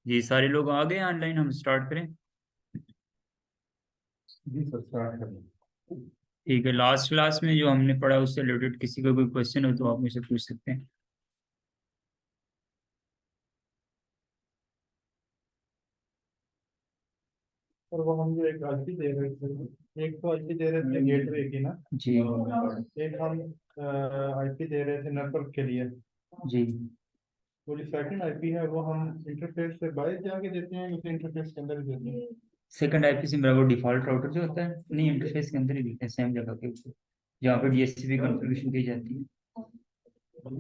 जी सारे लोग आ गए ऑनलाइन, हम स्टार्ट करें। जी सर, स्टार्ट करें। ठीक है, लास्ट क्लास में जो हमने पढ़ा उससे रिलेटेड किसी का कोई क्वेश्चन हो तो आप मुझसे पूछ सकते हैं। और वो हम जो एक आईपी दे रहे थे, एक तो आईपी दे रहे थे गेटवे की ना। जी एक हम आईपी दे रहे थे नेटवर्क के लिए। जी। वो जो सेकंड आईपी है वो हम इंटरफेस से बाहर जाके देते हैं, उसे इंटरफेस के अंदर ही देते हैं। सेकंड आईपी से मेरा वो डिफॉल्ट राउटर जो होता है, नहीं इंटरफेस के अंदर ही दिखता है, सेम जगह के ऊपर जहाँ पर डीएचसीपी कॉन्फ़िगरेशन की जाती है।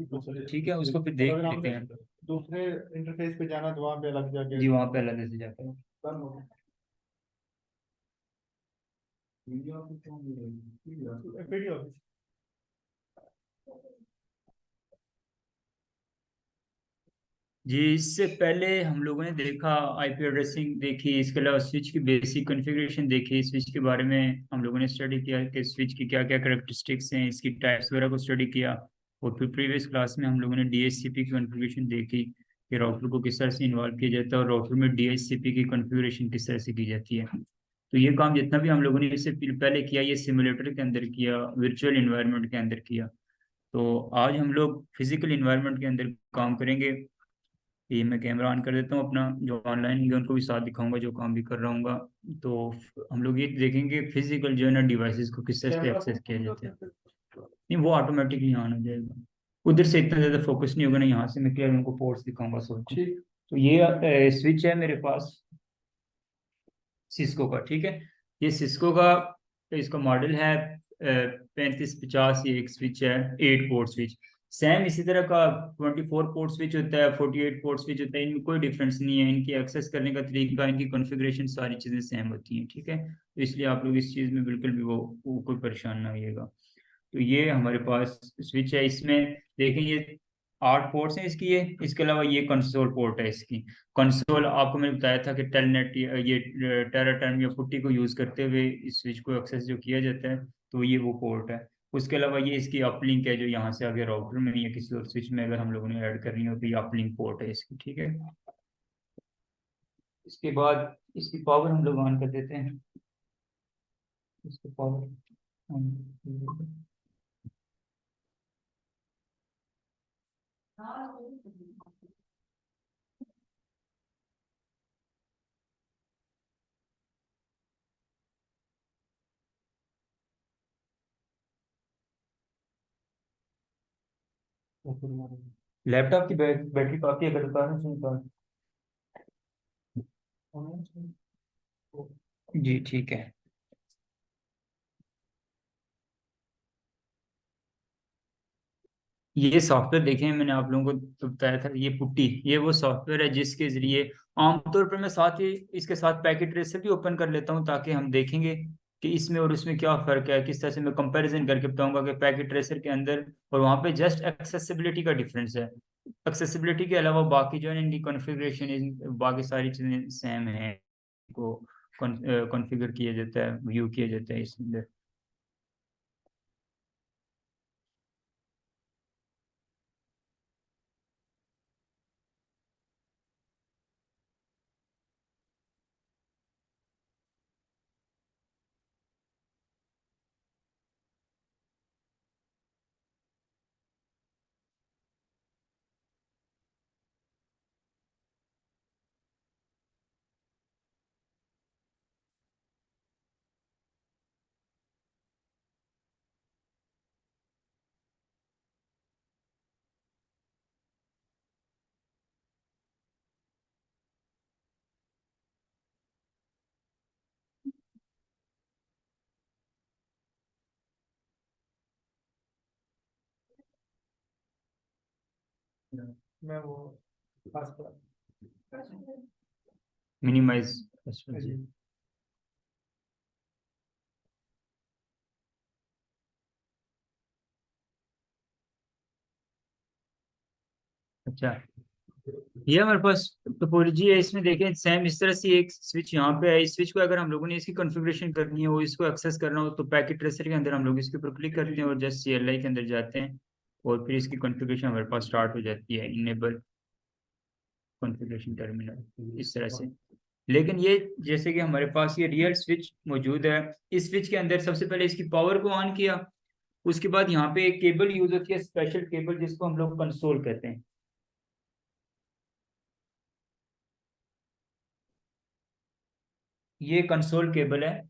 तो सर, ठीक है, उसको फिर और देख अगर लेते हमने हैं। दूसरे इंटरफेस पे जाना तो वहाँ पे अलग जाके जी वहाँ पे अलग से जाकर। डन हो वीडियो। जी इससे पहले हम लोगों ने देखा, आईपी एड्रेसिंग देखी, इसके अलावा स्विच की बेसिक कॉन्फ़िगरेशन देखी, स्विच के बारे में हम लोगों ने स्टडी किया कि स्विच की क्या क्या कैरेक्टरिस्टिक्स हैं, इसकी टाइप्स वगैरह को स्टडी किया। और फिर प्रीवियस क्लास में हम लोगों ने डीएचसीपी की कॉन्फ़िगरेशन देखी कि राउटर को किस तरह से इन्वॉल्व किया जाता है और राउटर में डीएचसीपी की कॉन्फ़िगरेशन किस तरह से की जाती है। तो ये काम जितना भी हम लोगों ने इससे पहले किया, ये सिमुलेटर के अंदर किया, वर्चुअल इन्वायरमेंट के अंदर किया। तो आज हम लोग फिजिकल इन्वायरमेंट के अंदर काम करेंगे। ये मैं कैमरा ऑन कर देता हूँ अपना, जो ऑनलाइन होंगे उनको भी साथ दिखाऊंगा जो काम भी कर रहा हूँ। तो हम लोग ये देखेंगे फिजिकल जो है ना डिवाइसेस को किस तरह से कैमरा एक्सेस किया जाता है। नहीं वो ऑटोमेटिकली ऑन हो जाएगा, उधर से इतना ज़्यादा फोकस नहीं होगा ना, यहाँ से मैं क्लियर उनको पोर्ट्स दिखाऊंगा सबको। ठीक। तो ये स्विच है मेरे पास सिस्को का, ठीक है। ये सिस्को का, इसका मॉडल है 3550। ये एक स्विच है, 8 पोर्ट स्विच। सेम इसी तरह का 24 पोर्ट स्विच होता है, 48 पोर्ट स्विच होता है, इनमें कोई डिफरेंस नहीं है। इनकी एक्सेस करने का तरीका, इनकी कॉन्फ़िगरेशन, सारी चीज़ें सेम होती हैं, ठीक है। तो इसलिए आप लोग इस चीज़ में बिल्कुल भी वो कोई परेशान ना होइएगा। तो ये हमारे पास स्विच है, इसमें देखें ये 8 पोर्ट्स हैं इसकी, ये इसके अलावा ये कंसोल पोर्ट है इसकी। कंसोल आपको मैंने बताया था कि टेलनेट ये टेराटर्म या पुट्टी को यूज करते हुए इस स्विच को एक्सेस जो किया जाता है, तो ये वो पोर्ट है। उसके अलावा ये इसकी अपलिंक है, जो यहाँ से आगे राउटर में या किसी और स्विच में अगर हम लोगों ने ऐड करनी हो तो ये अपलिंक पोर्ट है इसकी, ठीक है। इसके बाद इसकी पावर हम लोग ऑन कर देते हैं, इसकी पावर ऑन। लैपटॉप की बैटरी काफी अगर उतारना चाहिए तो। जी ठीक है। ये सॉफ्टवेयर देखें, मैंने आप लोगों को तो बताया था, ये पुट्टी, ये वो सॉफ्टवेयर है जिसके जरिए आमतौर पर मैं साथ ही इसके साथ पैकेट ट्रेसर भी ओपन कर लेता हूँ, ताकि हम देखेंगे कि इसमें और उसमें क्या फ़र्क है, किस तरह से मैं कंपैरिजन करके बताऊंगा कि पैकेट ट्रेसर के अंदर और वहाँ पे जस्ट एक्सेसिबिलिटी का डिफरेंस है। एक्सेसिबिलिटी के अलावा बाकी जो है इनकी कॉन्फ़िगरेशन, बाकी सारी चीज़ें सेम हैं। को कॉन्फ़िगर किया जाता है, व्यू किया जाता है इसके अंदर। मैं वो खास कर मिनिमाइज। अच्छा, ये हमारे पास टोपोलॉजी है, इसमें देखें सेम इस तरह से एक स्विच यहाँ पे है। इस स्विच को अगर हम लोगों ने इसकी कॉन्फ़िगरेशन करनी हो, इसको एक्सेस करना हो, तो पैकेट ट्रेसर के अंदर हम लोग इसके ऊपर क्लिक करते हैं और जस्ट CLI के अंदर जाते हैं और फिर इसकी कॉन्फ़िगरेशन हमारे पास स्टार्ट हो जाती है, इनेबल। कॉन्फ़िगरेशन टर्मिनल इस तरह से। लेकिन ये जैसे कि हमारे पास ये रियल स्विच मौजूद है, इस स्विच के अंदर सबसे पहले इसकी पावर को ऑन किया, उसके बाद यहाँ पे एक केबल यूज होती है, स्पेशल केबल, जिसको हम लोग कंसोल कहते हैं। ये कंसोल केबल है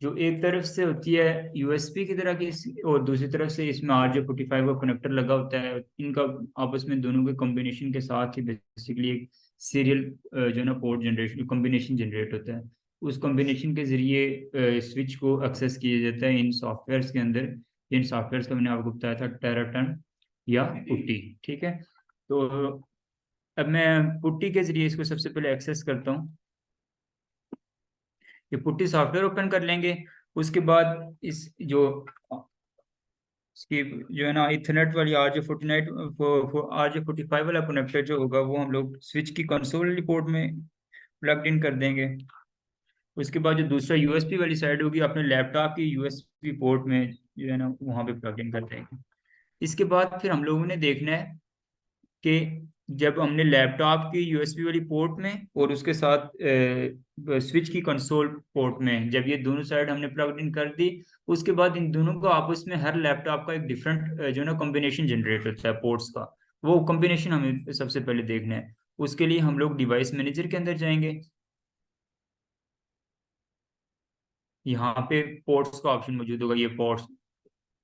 जो एक तरफ से होती है यूएसबी की तरह की, और दूसरी तरफ से इसमें RJ45 का कनेक्टर लगा होता है। इनका आपस में दोनों के कॉम्बिनेशन के साथ ही बेसिकली एक सीरियल जो है ना पोर्ट जनरेशन कॉम्बिनेशन जनरेट होता है। उस कॉम्बिनेशन के जरिए स्विच को एक्सेस किया जाता है इन सॉफ्टवेयर्स के अंदर। इन सॉफ्टवेयर्स का मैंने आपको बताया था, टेराटन या पुट्टी, ठीक है। तो अब मैं पुट्टी के जरिए इसको सबसे पहले एक्सेस करता हूँ। ये पुट्टी सॉफ्टवेयर ओपन कर लेंगे, उसके बाद इस जो इसकी जो है ना इथरनेट वाली RJ45 वाला कनेक्टर जो होगा वो हम लोग स्विच की कंसोल वाली पोर्ट में प्लग इन कर देंगे। उसके बाद जो दूसरा यूएसबी वाली साइड होगी अपने लैपटॉप की यूएसबी पोर्ट में जो है ना वहाँ पे प्लग इन कर देंगे। इसके बाद फिर हम लोगों ने देखना है कि जब हमने लैपटॉप की यूएसबी वाली पोर्ट में और उसके साथ स्विच की कंसोल पोर्ट में जब ये दोनों साइड हमने प्लग इन कर दी, उसके बाद इन दोनों को आपस में हर लैपटॉप का एक डिफरेंट जो है ना कॉम्बिनेशन जनरेट होता है पोर्ट्स का। वो कॉम्बिनेशन हमें सबसे पहले देखना है। उसके लिए हम लोग डिवाइस मैनेजर के अंदर जाएंगे, यहाँ पे पोर्ट्स का ऑप्शन मौजूद होगा, ये पोर्ट्स,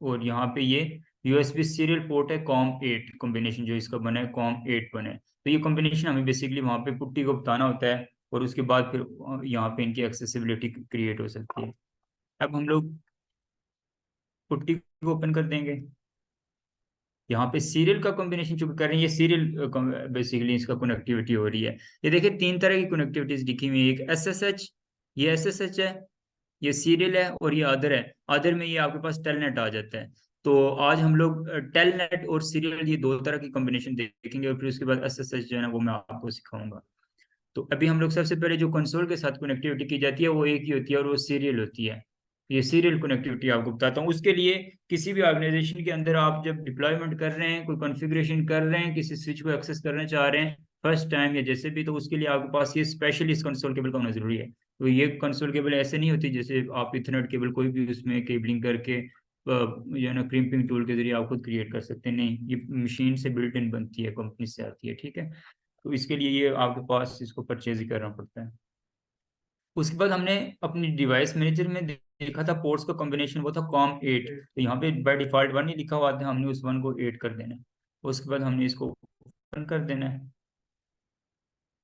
और यहाँ पे ये यूएसबी सीरियल पोर्ट है COM8 कॉम्बिनेशन जो इसका बना है, COM8 बना है। तो ये कॉम्बिनेशन हमें बेसिकली वहाँ पे पुट्टी को बताना होता है, और उसके बाद फिर यहाँ पे इनकी एक्सेसिबिलिटी क्रिएट हो सकती है। अब हम लोग पुट्टी को ओपन कर देंगे। यहाँ पे सीरियल का कॉम्बिनेशन जो कर रहे हैं, ये सीरियल बेसिकली इसका कनेक्टिविटी हो रही है। ये देखिए तीन तरह की कनेक्टिविटीज लिखी हुई है, एक SSH, ये SSH है, ये सीरियल है, और ये अदर है। अदर में ये आपके पास टेलनेट आ जाता है। तो आज हम लोग टेलनेट और सीरियल ये दो तरह की कॉम्बिनेशन देखेंगे, और फिर उसके बाद SSH जो है ना वो मैं आपको सिखाऊंगा। तो अभी हम लोग सबसे पहले जो कंसोल के साथ कनेक्टिविटी की जाती है वो एक ही होती है, और वो सीरियल होती है। ये सीरियल कनेक्टिविटी आपको बताता हूँ। उसके लिए किसी भी ऑर्गेनाइजेशन के अंदर आप जब डिप्लॉयमेंट कर रहे हैं, कोई कॉन्फ़िगरेशन कर रहे हैं, किसी स्विच को एक्सेस करना चाह रहे हैं फर्स्ट टाइम या जैसे भी, तो उसके लिए आपके पास ये स्पेशली इस कंसोल केबल का होना जरूरी है। तो ये कंसोल केबल ऐसे नहीं होती जैसे आप इथरनेट केबल कोई भी उसमें केबलिंग करके जो है ना क्रिम्पिंग टूल के जरिए आप खुद क्रिएट कर सकते हैं, नहीं, ये मशीन से बिल्ट इन बनती है, कंपनी से आती है, ठीक है। तो इसके लिए ये आपके पास इसको परचेज ही करना पड़ता है। उसके बाद हमने अपनी डिवाइस मैनेजर में देखा था पोर्ट्स का कॉम्बिनेशन, वो था COM8। तो यहाँ पे बाय डिफॉल्ट 1 ही लिखा हुआ था, हमने उस 1 को 8 कर देना है। उसके बाद हमने इसको ओपन कर देना है।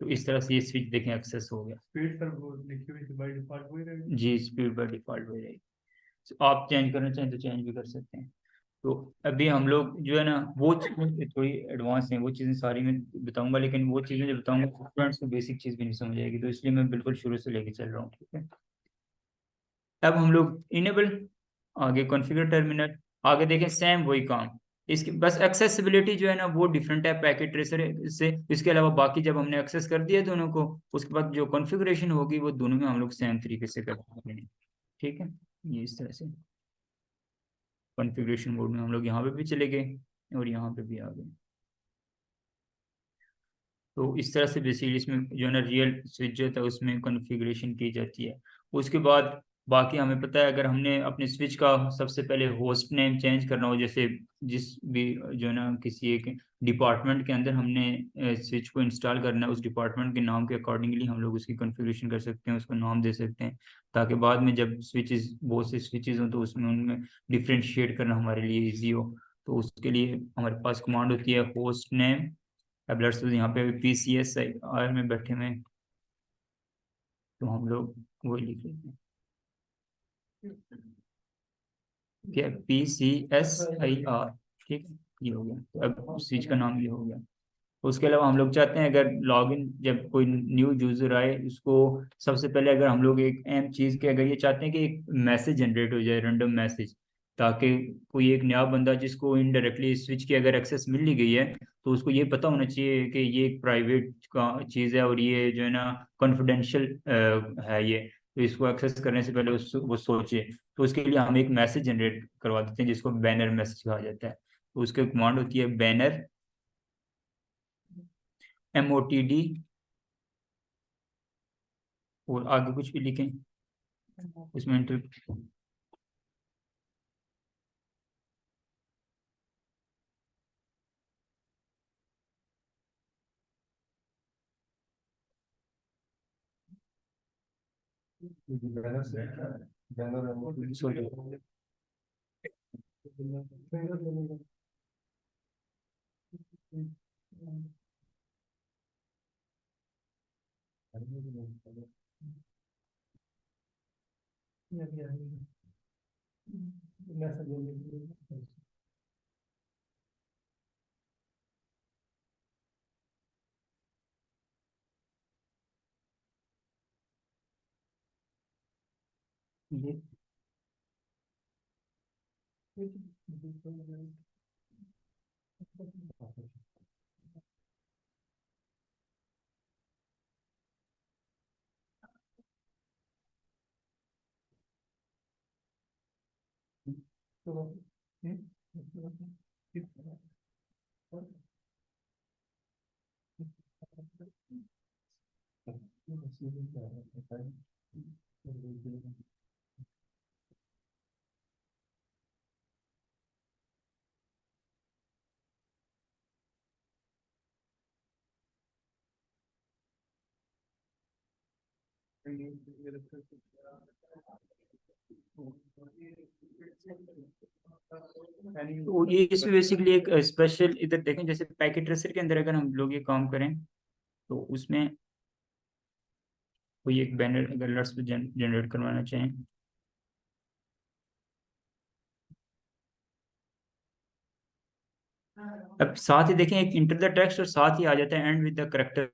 तो इस तरह से ये स्विच देखें एक्सेस हो गया। स्पीड सर वो लिखी हुई थी बाय डिफॉल्ट वही रहेगी। जी, स्पीड बाय डिफॉल्ट हो जाएगी। तो आप चेंज करना चाहें तो चेंज भी कर सकते हैं। तो अभी हम लोग जो है ना वो चीज़ें थोड़ी एडवांस हैं, वो चीज़ें सारी मैं बताऊंगा, लेकिन वो चीज़ें जो बताऊंगा स्टूडेंट्स को बेसिक चीज़ भी नहीं समझ आएगी, तो इसलिए मैं बिल्कुल शुरू से लेके चल रहा हूँ, ठीक है। अब हम लोग इनेबल, आगे कॉन्फ़िगर टर्मिनल, आगे देखें सेम वही काम। इसकी बस एक्सेसिबिलिटी जो है ना वो डिफरेंट है पैकेट ट्रेसर से। इसके अलावा बाकी जब हमने एक्सेस कर दिया दोनों को, उसके बाद जो कॉन्फ़िगरेशन होगी वो दोनों में हम लोग सेम तरीके से कर पाएंगे, ठीक है। ये इस तरह से कॉन्फ़िगरेशन मोड में हम लोग यहाँ पे भी चले गए और यहाँ पे भी आ गए। तो इस तरह से बेसिकली इसमें जो है ना रियल स्विच जो होता है उसमें कॉन्फ़िगरेशन की जाती है। उसके बाद बाकी हमें पता है अगर हमने अपने स्विच का सबसे पहले होस्ट नेम चेंज करना हो, जैसे जिस भी जो है ना किसी एक डिपार्टमेंट के अंदर हमने स्विच को इंस्टॉल करना है, उस डिपार्टमेंट के नाम के अकॉर्डिंगली हम लोग उसकी कॉन्फ़िगरेशन कर सकते हैं, उसको नाम दे सकते हैं, ताकि बाद में जब स्विचेस बहुत से स्विचेस हों तो उसमें उनमें डिफ्रेंशिएट करना हमारे लिए ईजी हो। तो उसके लिए हमारे पास कमांड होती है होस्ट नेम। अब लेट्स यहाँ पे PCSIR में बैठे हुए हैं, तो हम लोग वही लिख लेते हैं, क्या PCSIR, ठीक है, ये हो गया। तो अब स्विच का नाम ये हो गया। उसके अलावा हम लोग चाहते हैं अगर लॉगिन जब कोई न्यू यूजर आए उसको सबसे पहले अगर हम लोग एक अहम चीज़ के अगर ये चाहते हैं कि एक मैसेज जनरेट हो जाए, रैंडम मैसेज, ताकि कोई एक नया बंदा जिसको इनडायरेक्टली स्विच की अगर एक्सेस मिल ली गई है तो उसको ये पता होना चाहिए कि ये एक प्राइवेट का चीज़ है और ये जो है ना कॉन्फिडेंशियल है ये। तो इसको एक्सेस करने से पहले वो सोचे, तो उसके लिए हम एक मैसेज जनरेट करवा देते हैं जिसको बैनर मैसेज कहा जाता है। तो उसकी कमांड होती है बैनर MOTD और आगे कुछ भी लिखें उसमें इंटर सॉरी तो ये इसमें बेसिकली एक स्पेशल इधर देखें, जैसे पैकेट ट्रेसर के अंदर अगर हम लोग ये काम करें तो उसमें कोई एक बैनर अगर अलर्ट्स पे जनरेट करवाना चाहें, अब साथ ही देखें एक इंटर द टेक्स्ट और साथ ही आ जाता है एंड विद द करेक्टर,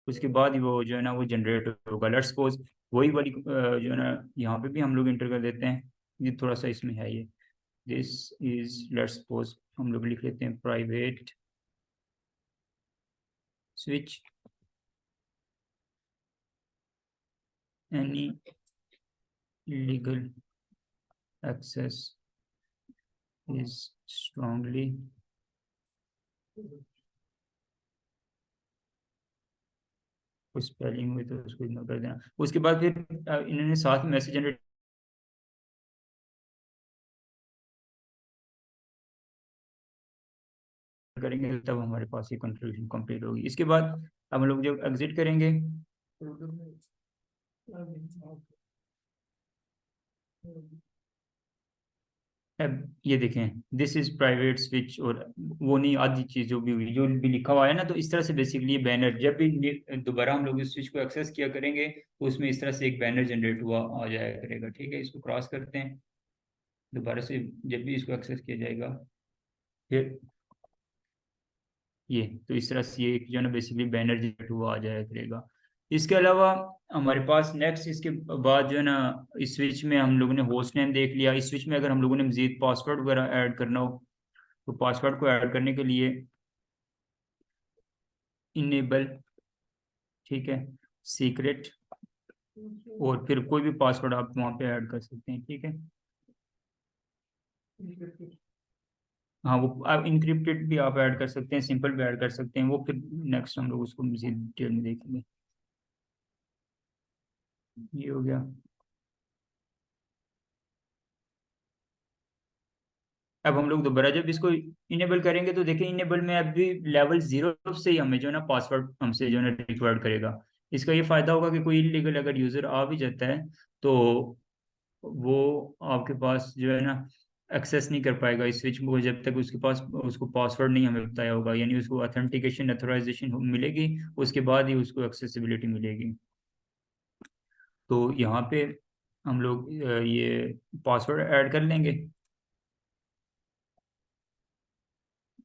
उसके बाद ही वो जो है ना वो जनरेट होगा। लेट्स सपोज वही वाली जो है ना यहाँ पे भी हम लोग इंटर कर देते हैं, ये थोड़ा सा इसमें है ये, दिस इज लेट्स सपोज हम लोग लिख लेते हैं private switch any legal access is strongly कुछ स्पेलिंग हुई तो उसको इग्नोर कर देना। उसके बाद फिर इन्होंने साथ में मैसेज जनरेट करेंगे तब हमारे पास ये कॉन्फ़िगरेशन कंप्लीट होगी। इसके बाद अब हम लोग जब एग्जिट करेंगे, अब ये देखें दिस इज प्राइवेट स्विच, और वो नहीं आधी चीज जो भी लिखा हुआ है ना, तो इस तरह से बेसिकली ये बैनर जब भी दोबारा हम लोग इस स्विच को एक्सेस किया करेंगे तो उसमें इस तरह से एक बैनर जनरेट हुआ आ जाया करेगा। ठीक है, इसको क्रॉस करते हैं, दोबारा से जब भी इसको एक्सेस किया जाएगा फिर ये तो इस तरह से ये जो है ना बेसिकली बैनर जनरेट हुआ आ जाया करेगा। इसके अलावा हमारे पास नेक्स्ट इसके बाद जो है ना इस स्विच में हम लोगों ने होस्ट नेम देख लिया। इस स्विच में अगर हम लोगों ने मजीद पासवर्ड वगैरह ऐड करना हो तो पासवर्ड को ऐड करने के लिए इनेबल, ठीक है, सीक्रेट, और फिर कोई भी पासवर्ड आप वहाँ पे ऐड कर सकते हैं। ठीक है, हाँ वो आप इनक्रिप्टेड भी आप ऐड कर सकते हैं, सिंपल भी ऐड कर सकते हैं, वो फिर नेक्स्ट हम लोग उसको मजीद डिटेल में देखेंगे। ये हो गया। अब हम लोग दोबारा जब इसको इनेबल करेंगे तो देखिए इनेबल में अभी लेवल 0 से ही हमें जो है ना पासवर्ड हमसे जो है ना रिक्वायर्ड करेगा। इसका ये फायदा होगा कि कोई इलीगल अगर यूजर आ भी जाता है तो वो आपके पास जो है ना एक्सेस नहीं कर पाएगा इस स्विच को जब तक उसके पास उसको पासवर्ड नहीं हमें बताया होगा, यानी उसको ऑथेंटिकेशन अथोराइजेशन मिलेगी, उसके बाद ही उसको एक्सेसिबिलिटी मिलेगी। तो यहाँ पे हम लोग ये पासवर्ड ऐड कर लेंगे,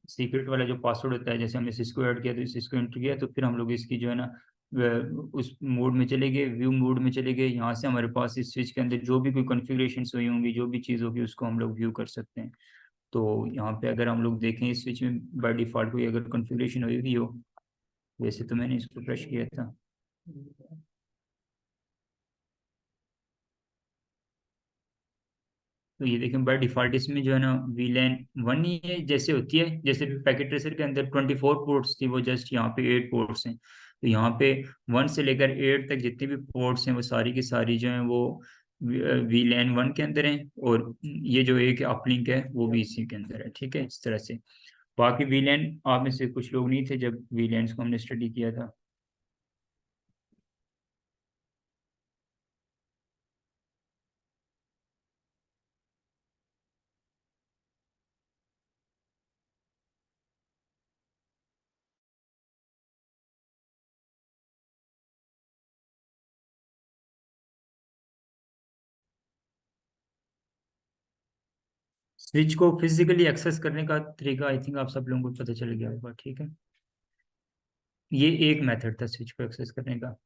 सीक्रेट वाला जो पासवर्ड होता है, जैसे हमने सिस्को ऐड किया तो सिस्को एंटर किया तो फिर हम लोग इसकी जो है ना उस मोड में चले गए, व्यू मोड में चले गए। यहाँ से हमारे पास इस स्विच के अंदर जो भी कोई कॉन्फ़िगरेशन हुई होंगी, जो भी चीज़ होगी उसको हम लोग व्यू कर सकते हैं। तो यहाँ पे अगर हम लोग देखें इस स्विच में बाय डिफ़ॉल्ट कोई अगर कॉन्फ़िगरेशन हुई हुई हो, वैसे तो मैंने इसको फ्रेश किया था, तो ये देखें बाय डिफॉल्ट इसमें जो है ना वीलैन 1 ही है, जैसे होती है, जैसे पैकेट ट्रेसर के अंदर 24 पोर्ट्स थी, वो जस्ट यहाँ पे 8 पोर्ट्स हैं। तो यहाँ पे 1 से लेकर 8 तक जितनी भी पोर्ट्स हैं वो सारी की सारी जो हैं वो वीलैन 1 के अंदर हैं, और ये जो एक अपलिंक है वो भी इसी के अंदर है। ठीक है, इस तरह से। बाकी वीलैन आप में से कुछ लोग नहीं थे जब वीलैंस को हमने स्टडी किया था। स्विच को फिजिकली एक्सेस करने का तरीका आई थिंक आप सब लोगों को पता चल गया होगा। ठीक है, ये एक मेथड था स्विच को एक्सेस करने का,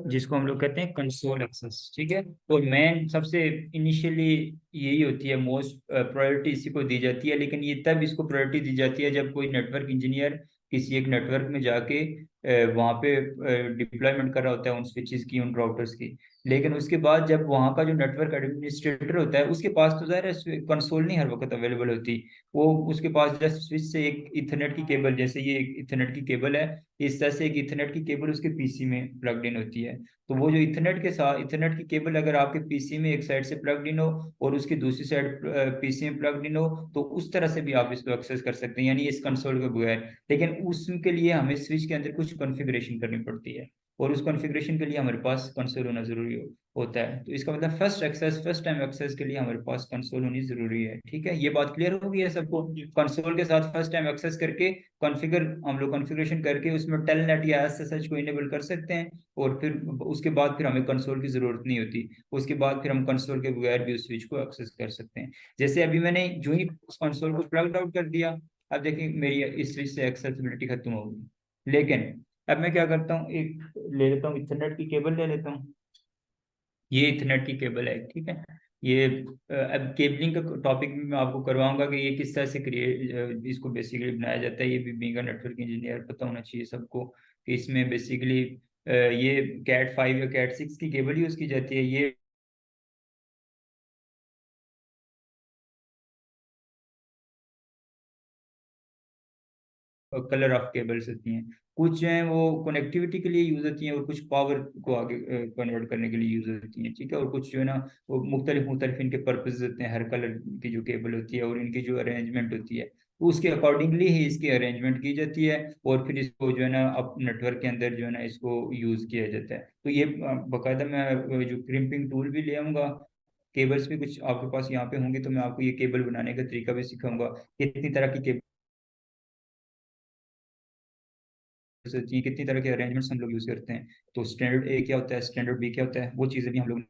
जिसको हम लोग कहते हैं कंसोल एक्सेस। ठीक है, और मेन सबसे इनिशियली यही होती है, मोस्ट प्रायोरिटी इसी को दी जाती है, लेकिन ये तब इसको प्रायोरिटी दी जाती है जब कोई नेटवर्क इंजीनियर किसी एक नेटवर्क में जाके वहाँ पे डिप्लॉयमेंट कर रहा होता है उन स्विचेस की, उन राउटर्स की। लेकिन उसके बाद जब वहाँ का जो नेटवर्क एडमिनिस्ट्रेटर होता है उसके पास तो ज़ाहिर है कंसोल नहीं हर वक्त अवेलेबल होती, वो उसके पास जस्ट स्विच से एक इथरनेट की केबल, जैसे ये एक इथरनेट की केबल है, इस तरह से एक इथरनेट की केबल उसके पीसी में प्लग्ड इन होती है। तो वो जो इथरनेट के साथ इथरनेट की केबल अगर आपके पीसी में एक साइड से प्लग्ड इन हो और उसकी दूसरी साइड पीसी में प्लग्ड इन हो, तो उस तरह से भी आप इसको एक्सेस कर सकते हैं, यानी इस कंसोल के बगैर। लेकिन उसके लिए हमें स्विच के अंदर कुछ कॉन्फ़िगरेशन करनी पड़ती है, और उस कॉन्फ़िगरेशन के लिए हमारे पास कंसोल होना जरूरी होता है। तो इसका मतलब फर्स्ट टाइम एक्सेस के लिए हमारे पास कंसोल होनी जरूरी है। ठीक है, ये बात क्लियर हो गई है सबको? कंसोल के साथ फर्स्ट टाइम एक्सेस करके कॉन्फ़िगर हम लोग कॉन्फ़िगरेशन करके उसमें टेलनेट या एसएसएच को इनेबल कर सकते हैं, और फिर उसके बाद फिर हमें कंसोल की जरूरत नहीं होती। उसके बाद फिर हम कंसोल के बगैर भी उस स्विच को एक्सेस कर सकते हैं। जैसे अभी मैंने जो ही उस कंसोल को प्लग आउट कर दिया, अब देखिए मेरी इस स्विच से एक्सेसिबिलिटी खत्म हो गई। लेकिन अब मैं क्या करता हूँ, एक ले लेता हूँ इथरनेट की केबल ले लेता हूँ, ये इथरनेट की केबल है। ठीक है, ये अब केबलिंग का टॉपिक भी मैं आपको करवाऊंगा कि ये किस तरह से क्रिएट इसको बेसिकली बनाया जाता है। ये भी बीइंग अ नेटवर्क इंजीनियर पता होना चाहिए सबको कि इसमें बेसिकली ये कैट 5 या कैट 6 की केबल यूज की जाती है। ये कलर ऑफ केबल्स होती हैं, कुछ जो है वो कनेक्टिविटी के लिए यूज होती हैं, और कुछ पावर को आगे कन्वर्ट करने के लिए यूज होती हैं। ठीक है, और कुछ जो है ना वो मुख्तलिफ मुख्तलिफ इनके पर्पज होते हैं, हर कलर की जो केबल होती है और इनकी जो अरेंजमेंट होती है, तो उसके अकॉर्डिंगली ही इसकी अरेंजमेंट की जाती है, और फिर इसको जो है ना अब नेटवर्क के अंदर जो है ना इसको यूज किया जाता है। तो ये बाकायदा मैं जो क्रिम्पिंग टूल भी ले आऊंगा, केबल्स भी कुछ आपके पास यहाँ पे होंगे, तो मैं आपको ये केबल बनाने का तरीका भी सिखाऊंगा, कितनी तरह की केबल होती है, कितनी तरह के अरेंजमेंट्स हम लोग यूज करते हैं। तो स्टैंडर्ड ए क्या होता है, स्टैंडर्ड बी क्या होता है, वो चीजें भी हम लोग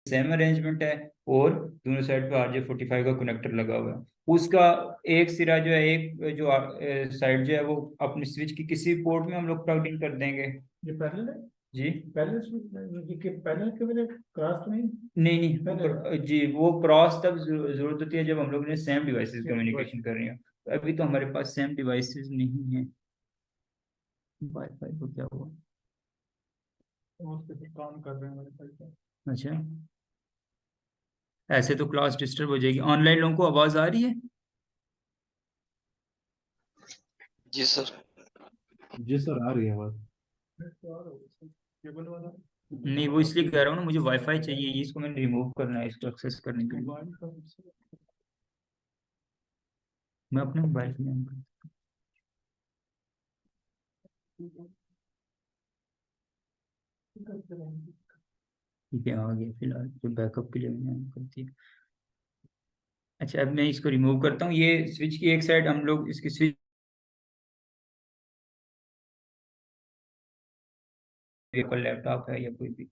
सेम अरेंजमेंट है, और दोनों साइड पे RJ45 का कनेक्टर लगा हुआ है। उसका एक सिरा जो है, एक जो साइड जो है वो अपनी स्विच की किसी पोर्ट में हम लोग प्लग इन कर देंगे। ये पैरेलल है? जी पैरेलल के पैरेलल के मेरे क्रॉस तो नहीं? नहीं नहीं, पैरेलल। जी वो क्रॉस तब जरूरत होती है जब हम लोग ने सेम डिवाइसेस Same कम्युनिकेशन कर रही हो। तो अभी तो हमारे पास सेम डिवाइसेस नहीं है। वाईफाई को क्या हुआ? उस पे भी काम कर रहे हैं मेरे पास। अच्छा, ऐसे तो क्लास डिस्टर्ब हो जाएगी। ऑनलाइन लोगों को आवाज आ रही है? जी सर। जी सर, आ रही है आवाज। केबल वाला नहीं, वो इसलिए कह रहा हूँ ना, मुझे वाईफाई चाहिए, ये इसको मैंने रिमूव करना है इसको एक्सेस करने के लिए। मोबाइल का मैं अपने मोबाइल में on करता हूँ। ठीक है, आ गया फिलहाल, जो बैकअप के लिए मैंने on कर दिया। अच्छा, अब मैं इसको रिमूव करता हूँ। ये स्विच की एक साइड हम लोग इसकी स्विच कोई लैपटॉप है या कोई भी।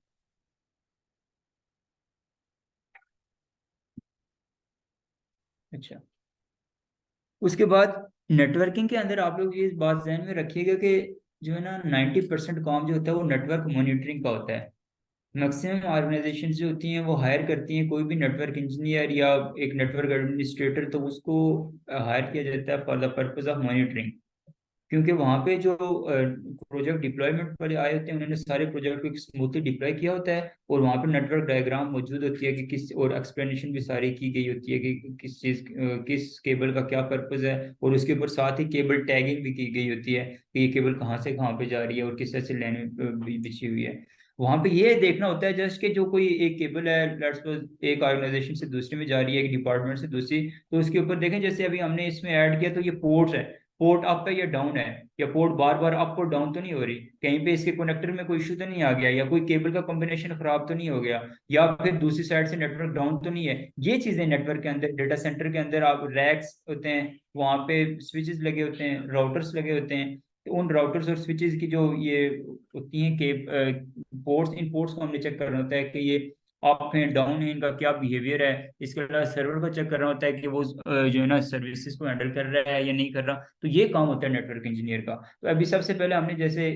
अच्छा, उसके बाद नेटवर्किंग के अंदर आप लोग ये बात ध्यान में रखिएगा कि जो है ना 90% काम जो होता है वो नेटवर्क मॉनिटरिंग का होता है। मैक्सिमम ऑर्गेनाइजेशन जो होती हैं वो हायर करती हैं कोई भी नेटवर्क इंजीनियर या एक नेटवर्क एडमिनिस्ट्रेटर, तो उसको हायर किया जाता है for the purpose of monitoring. क्योंकि वहाँ पे जो प्रोजेक्ट डिप्लॉयमेंट वाले आए होते हैं उन्होंने सारे प्रोजेक्ट को स्मूथली डिप्लॉय किया होता है, और वहाँ पे नेटवर्क डायग्राम मौजूद होती है कि किस, और एक्सप्लेनेशन भी सारी की गई होती है कि किस चीज किस केबल का क्या पर्पज है, और उसके ऊपर साथ ही केबल टैगिंग भी की गई होती है कि ये केबल कहाँ से कहाँ पे जा रही है और किस तरह से लाइन बिछी हुई है। वहां पे ये देखना होता है जस्ट कि जो कोई एक केबल है, लेट्स सपोज एक ऑर्गेनाइजेशन से दूसरे में जा रही है, एक डिपार्टमेंट से दूसरी, तो उसके ऊपर देखें जैसे अभी हमने इसमें ऐड किया तो ये पोर्ट है, पोर्ट अप है या डाउन है, या पोर्ट बार बार अप और डाउन तो नहीं हो रही, कहीं पे इसके कनेक्टर में कोई इशू तो नहीं आ गया, या कोई केबल का कॉम्बिनेशन खराब तो नहीं हो गया, या फिर दूसरी साइड से नेटवर्क डाउन तो नहीं है। ये चीजें नेटवर्क के अंदर, डेटा सेंटर के अंदर आप रैक्स होते हैं, वहां पे स्विचेस लगे होते हैं, राउटर्स लगे होते हैं, तो उन राउटर्स और स्विचेस की जो ये होती हैं के पोर्ट्स, इन पोर्ट्स को हमने चेक करना होता है कि ये अप है डाउन है, इनका क्या बिहेवियर है। इसके अलावा सर्वर को चेक करना होता है कि वो जो है ना सर्विसेज को हैंडल कर रहा है या नहीं कर रहा। तो ये काम होता है नेटवर्क इंजीनियर का। तो अभी सबसे पहले हमने जैसे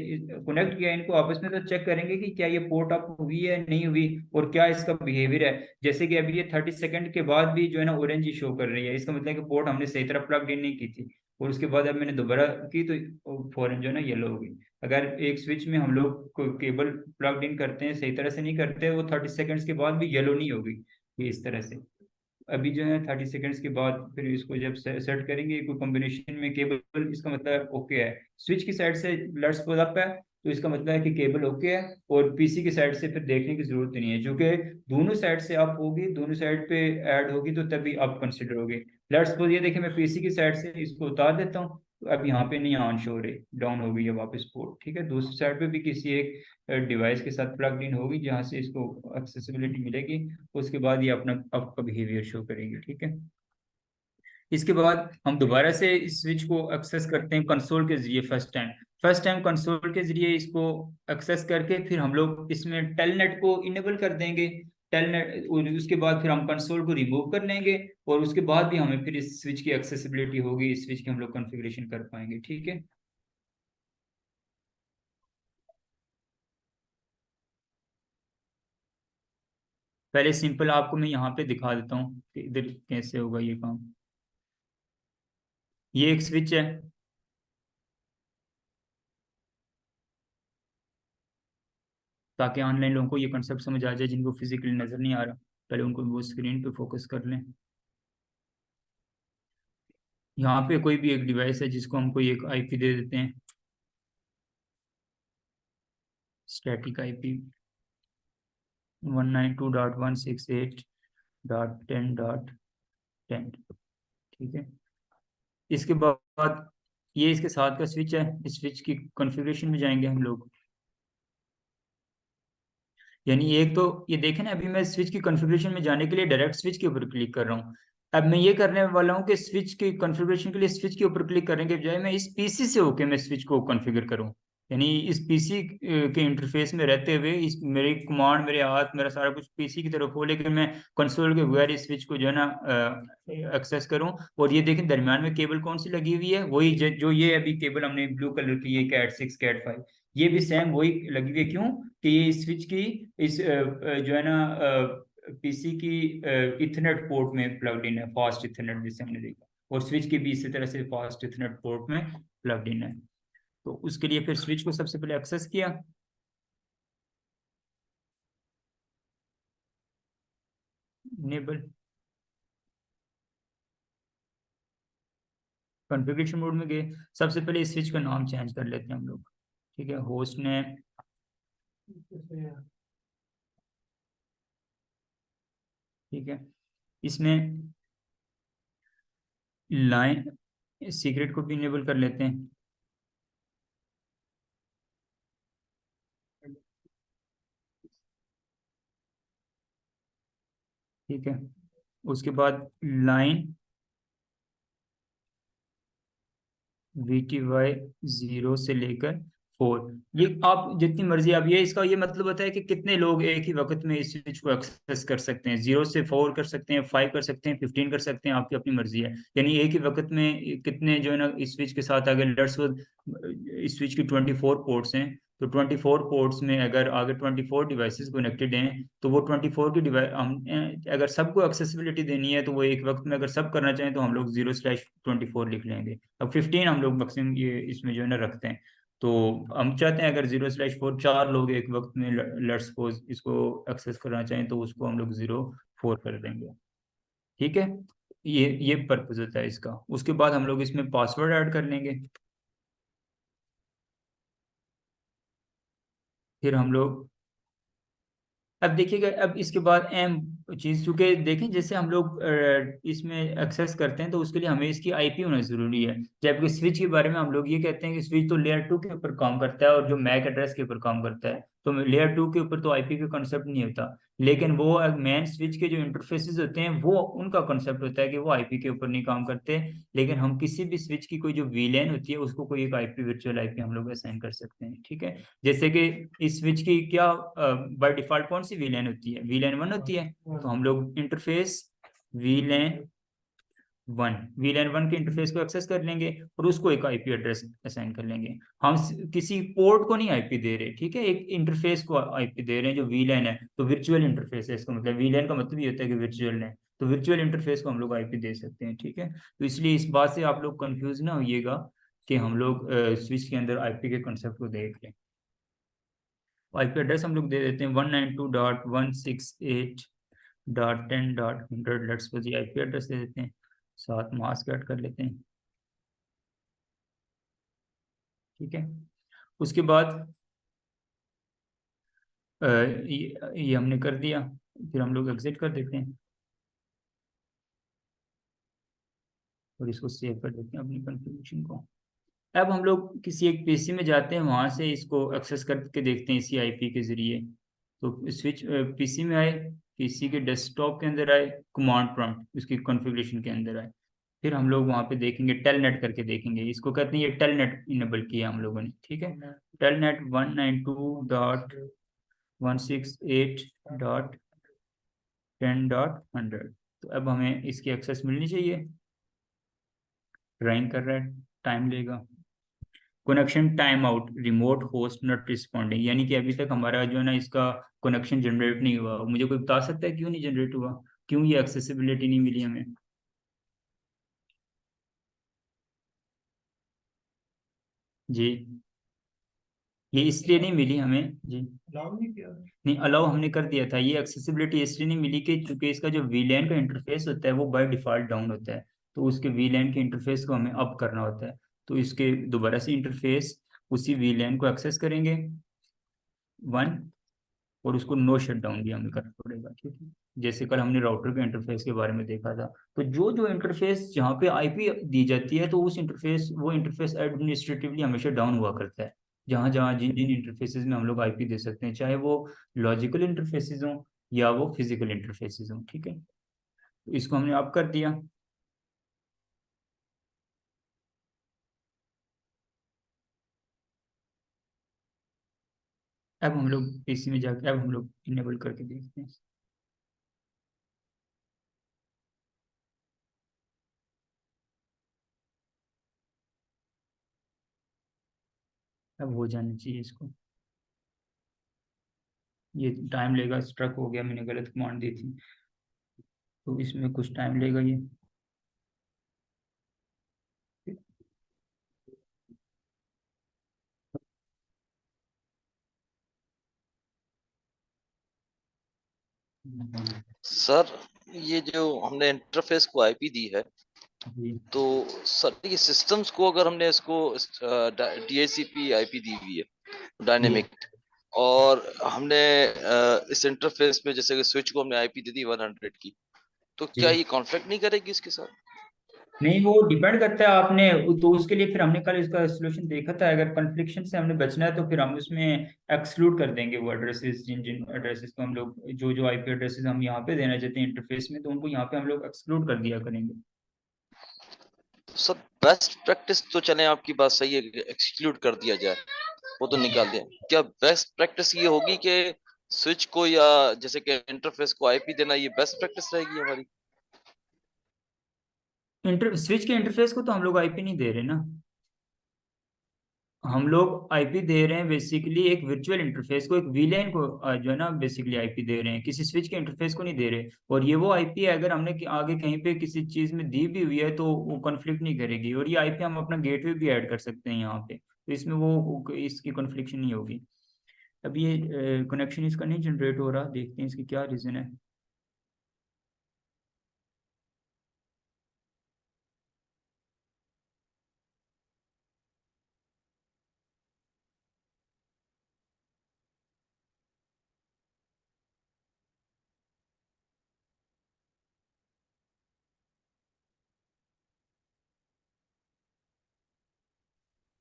कनेक्ट किया इनको आपस में, तो चेक करेंगे कि क्या ये पोर्ट अप हुई है नहीं हुई, और क्या इसका बिहेवियर है। जैसे कि अभी ये 30 सेकंड के बाद भी जो है ना ऑरेंज ही शो कर रही है, इसका मतलब है कि पोर्ट हमने सही तरह प्लग इन नहीं की थी, और उसके बाद अब मैंने दोबारा की तो फौरन जो है ना येलो हो गई। अगर एक स्विच में हम लोग केबल प्लग इन करते हैं सही तरह से नहीं करते, वो 30 सेकंड्स के बाद भी येलो नहीं होगी, ये इस तरह से। अभी जो है 30 सेकंड्स के बाद फिर इसको जब सेट करेंगे कोई कॉम्बिनेशन में केबल, इसका मतलब ओके है। स्विच की साइड से लेट्स सपोज अप है, तो इसका मतलब है कि केबल ओके है, और पीसी की साइड से फिर देखने की जरूरत नहीं है, क्योंकि दोनों साइड से अप होगी, दोनों साइड पे ऐड होगी तो तभी अप कंसिडर होगी। लेट्स सपोज ये देखिए मैं पीसी की साइड से इसको उतार देता हूँ, तो अब यहाँ पे नहीं ऑन शो हो रही, डाउन हो गई है वापस पोर्ट, ठीक है। दूसरी साइड पे भी किसी एक डिवाइस के साथ प्लग इन होगी जहाँ से इसको एक्सेसिबिलिटी मिलेगी, उसके बाद ये अपना आपका बिहेवियर शो करेंगे, ठीक है। इसके बाद हम दोबारा से इस स्विच को एक्सेस करते हैं कंसोल के जरिए। फर्स्ट टाइम कंसोल के जरिए इसको एक्सेस करके फिर हम लोग इसमें टेलनेट को इनेबल कर देंगे। टेलनेट, और उसके बाद फिर हम कंसोल को रिमूव कर लेंगे, और उसके बाद भी हमें फिर इस स्विच की एक्सेसिबिलिटी होगी, इस स्विच की हम लोग कॉन्फ़िगरेशन कर पाएंगे, ठीक है। पहले सिंपल आपको मैं यहाँ पे दिखा देता हूँ कि इधर कैसे होगा ये काम। ये एक स्विच है, ताकि ऑनलाइन लोगों को ये कंसेप्ट समझ आ जाए जिनको फिजिकली नजर नहीं आ रहा, पहले उनको वो स्क्रीन पे फोकस कर लें। यहाँ पे कोई भी एक डिवाइस है जिसको हम कोई एक आईपी दे देते हैं, स्टैटिक आईपी 192.168.10.10, ठीक है। इसके बाद ये इसके साथ का स्विच है, इस स्विच की कॉन्फ़िगरेशन में जाएंगे हम लोग। यानी एक तो ये देखें ना, अभी मैं स्विच की कॉन्फ़िगरेशन में जाने के लिए डायरेक्ट स्विच के ऊपर क्लिक कर रहा हूँ। अब मैं ये करने वाला हूँ कि स्विच की कॉन्फ़िगरेशन के लिए स्विच के ऊपर क्लिक करने के बजाय मैं इस पीसी से होके मैं स्विच को कॉन्फ़िगर करूँ। यानी इस पीसी के इंटरफेस में रहते हुए इस मेरे कमांड, मेरे हाथ, मेरा सारा कुछ पीसी की तरफ हो, लेकिन मैं कंसोल के बगैर इस स्विच को जो है ना एक्सेस करूँ। और ये देखें दरम्यान में केबल कौन सी लगी हुई है, वही जो ये अभी केबल हमने ब्लू कलर की, ये कैट 6 कैट 5, ये भी सेम वही लगी हुई है। क्यों कि ये स्विच की इस जो है ना पीसी की इथरनेट पोर्ट में प्लग्ड इन है, फास्ट इथरनेट जिसे हमने देखा, और स्विच की भी इसी तरह से फास्ट इथरनेट पोर्ट में प्लग्ड इन है। तो उसके लिए फिर स्विच को सबसे पहले एक्सेस किया, इनेबल कॉन्फ़िगरेशन मोड में गए। सबसे पहले इस स्विच का नाम चेंज कर लेते हैं हम लोग, ठीक है। होस्ट ने, ठीक है, इसमें लाइन सीक्रेट को भी इनेबल कर लेते हैं, ठीक है। उसके बाद लाइन VTY 0 से लेकर 4, ये आप जितनी मर्जी, आप ये इसका ये मतलब होता है कि कितने लोग एक ही वक्त में इस स्विच को एक्सेस कर सकते हैं। 0 से 4 कर सकते हैं, 5 कर सकते हैं, 15 कर सकते हैं, आपकी अपनी मर्जी है। यानी एक ही वक्त में कितने जो है ना इस स्विच के साथ, अगर लेट्स इस स्विच की 24 पोर्ट्स हैं, तो 24 पोर्ट्स में अगर 24 डिवाइसेस कनेक्टेड हैं तो वो 24 की डिवाइस हम अगर सबको एक्सेसिबिलिटी देनी है तो वो एक वक्त में अगर सब करना चाहें तो हम लोग 0/24 लिख लेंगे। अब 15 हम लोग मैक्सिमम ये इसमें जो है ना रखते हैं। तो हम चाहते हैं अगर 0/4 4 लोग एक वक्त में लेट्स सपोज इसको एक्सेस करना चाहें तो उसको हम लोग 0/4 कर देंगे। ठीक है, ये पर्पज होता है इसका। उसके बाद हम लोग इसमें पासवर्ड ऐड कर लेंगे। फिर हम लोग अब देखिएगा, अब इसके बाद अहम चीज, चूंकि देखें जैसे हम लोग इसमें एक्सेस करते हैं तो उसके लिए हमें इसकी आईपी होना जरूरी है। जबकि स्विच के बारे में हम लोग ये कहते हैं कि स्विच तो लेयर 2 के ऊपर काम करता है और जो मैक एड्रेस के ऊपर काम करता है, तो लेयर 2 के ऊपर तो आईपी का कंसेप्ट नहीं होता। लेकिन वो मेन स्विच के जो इंटरफेसेस होते हैं वो उनका कंसेप्ट होता है कि वो आईपी के ऊपर नहीं काम करते। लेकिन हम किसी भी स्विच की कोई जो वीलैन होती है उसको कोई एक आईपी, वर्चुअल आईपी हम लोग असाइन कर सकते हैं। ठीक है, जैसे कि इस स्विच की क्या बाय डिफॉल्ट कौन सी वीलैन होती है? वीलैन 1 होती है। तो हम लोग इंटरफेस वीलैन 1 वीलैन 1 के इंटरफेस को एक्सेस कर लेंगे और उसको एक आईपी एड्रेस असाइन कर लेंगे। हम किसी पोर्ट को नहीं आईपी दे रहे, ठीक है, एक इंटरफेस को आईपी दे रहे हैं जो वीलैन है। तो वर्चुअल इंटरफेस है इसका मतलब, वीलैन का मतलब ये होता है कि वर्चुअल है। तो वर्चुअल इंटरफेस को हम लोग आईपी दे सकते हैं। ठीक है, तो इसलिए इस बात से आप लोग कंफ्यूज ना होइएगा कि हम लोग स्विच के अंदर आईपी के कंसेप्ट को देख लें। आईपी एड्रेस हम लोग दे देते हैं 192.168.10.100। लेट्स सपोज ये आईपी एड्रेस दे देते हैं, साथ मास्क ऐड कर लेते हैं। ठीक है, उसके बाद ये हमने कर दिया। फिर हम लोग एग्जिट कर देते हैं और इसको सेव कर देते हैं अपनी कॉन्फ़िगरेशन को। अब हम लोग किसी एक पीसी में जाते हैं, वहां से इसको एक्सेस करके देखते हैं इसी आईपी के जरिए। तो स्विच पीसी में आए, पीसी के डेस्कटॉप के अंदर आए, कमांड प्रॉम्प्ट उसकी कॉन्फ़िगरेशन के अंदर आए। फिर हम लोग वहां पे देखेंगे टेलनेट करके देखेंगे, इसको कहते हैं, ये टेलनेट इनेबल किया हम लोगों ने। ठीक है, टेलनेट 192.168.10.100। तो अब हमें इसकी एक्सेस मिलनी चाहिए। रनिंग कर रहा है, टाइम लेगा। Connection time out, remote host not responding, यानी कि अभी तक हमारा जो है ना इसका कनेक्शन जनरेट नहीं हुआ। मुझे कोई बता सकता है क्यों नहीं जनरेट हुआ, क्यों ये एक्सेसिबिलिटी नहीं मिली हमें? जी, ये इसलिए नहीं मिली हमें जी। अलाउ नहीं किया। नहीं, अलाउ हमने कर दिया था। ये एक्सेसिबिलिटी इसलिए नहीं मिली कि चूंकि इसका जो वीलैन का इंटरफेस होता है वो बाय डिफॉल्ट डाउन होता है। तो उसके वीलैन के इंटरफेस को हमें अप करना होता है। तो इसके दोबारा से इंटरफेस उसी वीलैन को एक्सेस करेंगे 1, और उसको नो शट डाउन भी हमें करना पड़ेगा। ठीक है, जैसे कल हमने राउटर के इंटरफेस के बारे में देखा था। तो जो जो इंटरफेस जहाँ पे आईपी दी जाती है तो उस इंटरफेस वो इंटरफेस एडमिनिस्ट्रेटिवली हमेशा डाउन हुआ करता है। जहाँ जहाँ जिन जिन इंटरफेसेस में हम लोग आईपी दे सकते हैं, चाहे वो लॉजिकल इंटरफेसेस हों या वो फिजिकल इंटरफेसेस हों। ठीक है, तो इसको हमने अब कर दिया। अब हम लोग पीसी में जाकर अब हम लोग इनेबल करके देखते हैं। अब हो जाना चाहिए इसको। ये टाइम लेगा, स्ट्रक हो गया, मैंने गलत कमांड दी थी, तो इसमें कुछ टाइम लेगा ये। सर ये जो हमने इंटरफेस को आईपी दी है, जी तो सर ये सिस्टम्स को अगर हमने इसको डीएचसीपी आईपी दी हुई है जी। डायनेमिक, और हमने इस इंटरफेस में जैसे कि स्विच को हमने आईपी दे दी 100 की, तो जी क्या ये कॉन्फ्लिक्ट नहीं करेगी इसके साथ? नहीं, वो डिपेंड करता है आपने, तो उसके लिए फिर हमने कल इसका सोल्यूशन देखा था। अगर कन्फ्लिक्शन से हमने बचना है तो फिर हम उसमें एक्सक्लूड कर देंगे वो एड्रेसेस, जिन जिन एड्रेसेस को हम लोग, जो जो आईपी एड्रेसेस हम यहाँ पे देना चाहते हैं इंटरफेस में, तो उनको यहाँ पे हम लोग एक्सक्लूड कर दिया करेंगे। सर बेस्ट प्रैक्टिस तो चले, आपकी बात सही है, एक्सक्लूड कर दिया जाए, वो तो निकाल दिया। क्या बेस्ट प्रैक्टिस ये होगी कि स्विच को या जैसे कि इंटरफेस को आईपी देना, ये बेस्ट प्रैक्टिस रहेगी हमारी? इंटर स्विच के इंटरफेस को तो हम लोग आईपी नहीं दे रहे ना। हम लोग आईपी दे रहे हैं बेसिकली एक वर्चुअल इंटरफेस को, एक वीलैन को जो है ना बेसिकली आईपी दे रहे हैं, किसी स्विच के इंटरफेस को नहीं दे रहे। और ये वो आईपी है, अगर हमने आगे कहीं पे किसी चीज में दी भी हुई है तो वो कॉन्फ्लिक्ट नहीं करेगी। और ये आईपी हम अपना गेटवे भी ऐड कर सकते हैं यहाँ पे, तो इसमें इसकी कॉन्फ्लिक्शन नहीं होगी। अब ये कनेक्शन इसका नहीं जनरेट हो रहा, देखते हैं इसकी क्या रीजन है।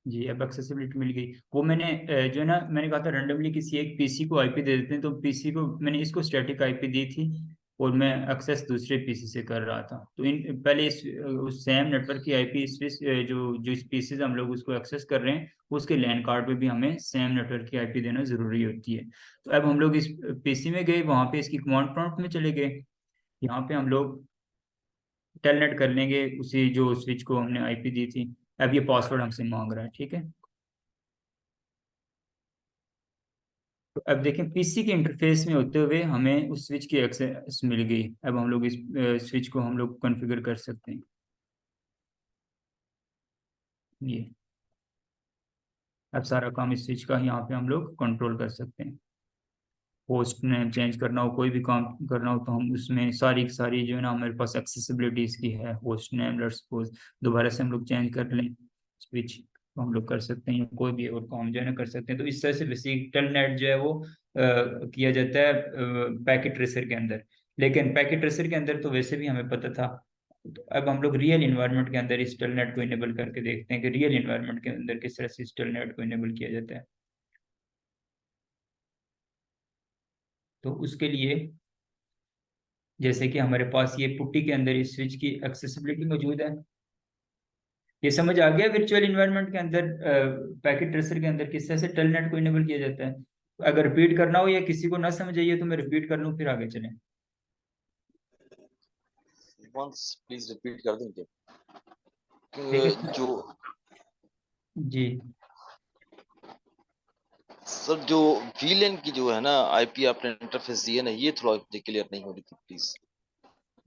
जी, अब एक्सेसिबिलिटी मिल गई। वो मैंने जो है ना, मैंने कहा था रैंडमली किसी एक पीसी को आईपी दे देते हैं, तो पीसी को मैंने इसको स्टैटिक आईपी दी थी और मैं एक्सेस दूसरे पीसी से कर रहा था। तो इन पहले उस सेम नेटवर्क की आईपी जो जो इस पीसी से हम लोग उसको एक्सेस कर रहे हैं, उसके लैन कार्ड पे भी हमें सेम नेटवर्क की आईपी देना जरूरी होती है। तो अब हम लोग इस पीसी में गए, वहां पे इसकी कमांड प्रॉम्प्ट में चले गए, यहाँ पे हम लोग टेलनेट कर लेंगे उसी जो स्विच को हमने आईपी दी थी। अब ये पासवर्ड हमसे मांग रहा है, ठीक है। तो अब देखें पीसी के इंटरफेस में होते हुए हमें उस स्विच की एक्सेस मिल गई। अब हम लोग इस स्विच को हम लोग कॉन्फ़िगर कर सकते हैं। ये अब सारा काम इस स्विच का यहाँ पे हम लोग कंट्रोल कर सकते हैं। होस्ट नेम चेंज करना हो, कोई भी काम करना हो, तो हम उसमें सारी की सारी जो है ना हमारे पास एक्सेसिबिलिटी इसकी है। होस्ट नेम लेट्स सपोज दोबारा से हम लोग चेंज कर लें स्विच, तो हम लोग कर सकते हैं, कोई भी और काम जो है ना कर सकते हैं। तो इस तरह से बेसिक टेलनेट जो है वो किया जाता है पैकेट ट्रेसर के अंदर। लेकिन पैकेट ट्रेसर के अंदर तो वैसे भी हमें पता था। तो अब हम लोग रियल इन्वायरमेंट के अंदर इस टेलनेट को इनेबल करके देखते हैं कि रियल इन्वायरमेंट के अंदर किस तरह से इस टेलनेट को इनेबल किया जाता है। तो उसके लिए जैसे कि हमारे पास ये पुट्टी के अंदर इस स्विच की एक्सेसिबिलिटी मौजूद है। ये समझ आ गया वर्चुअल इन्वायरमेंट के अंदर पैकेट ट्रेसर के अंदर किस तरह से टेलनेट को इनेबल किया जाता है। अगर रिपीट करना हो या किसी को ना समझ आइए तो मैं रिपीट कर लूँ, फिर आगे चलें। वंस प्लीज रिपीट कर देंगे देखिए जो जी, सर जो वीलेन की जो है ना आईपी आपने इंटरफेस दी है ना, ये थोड़ा क्लियर नहीं हो रही थी प्लीज।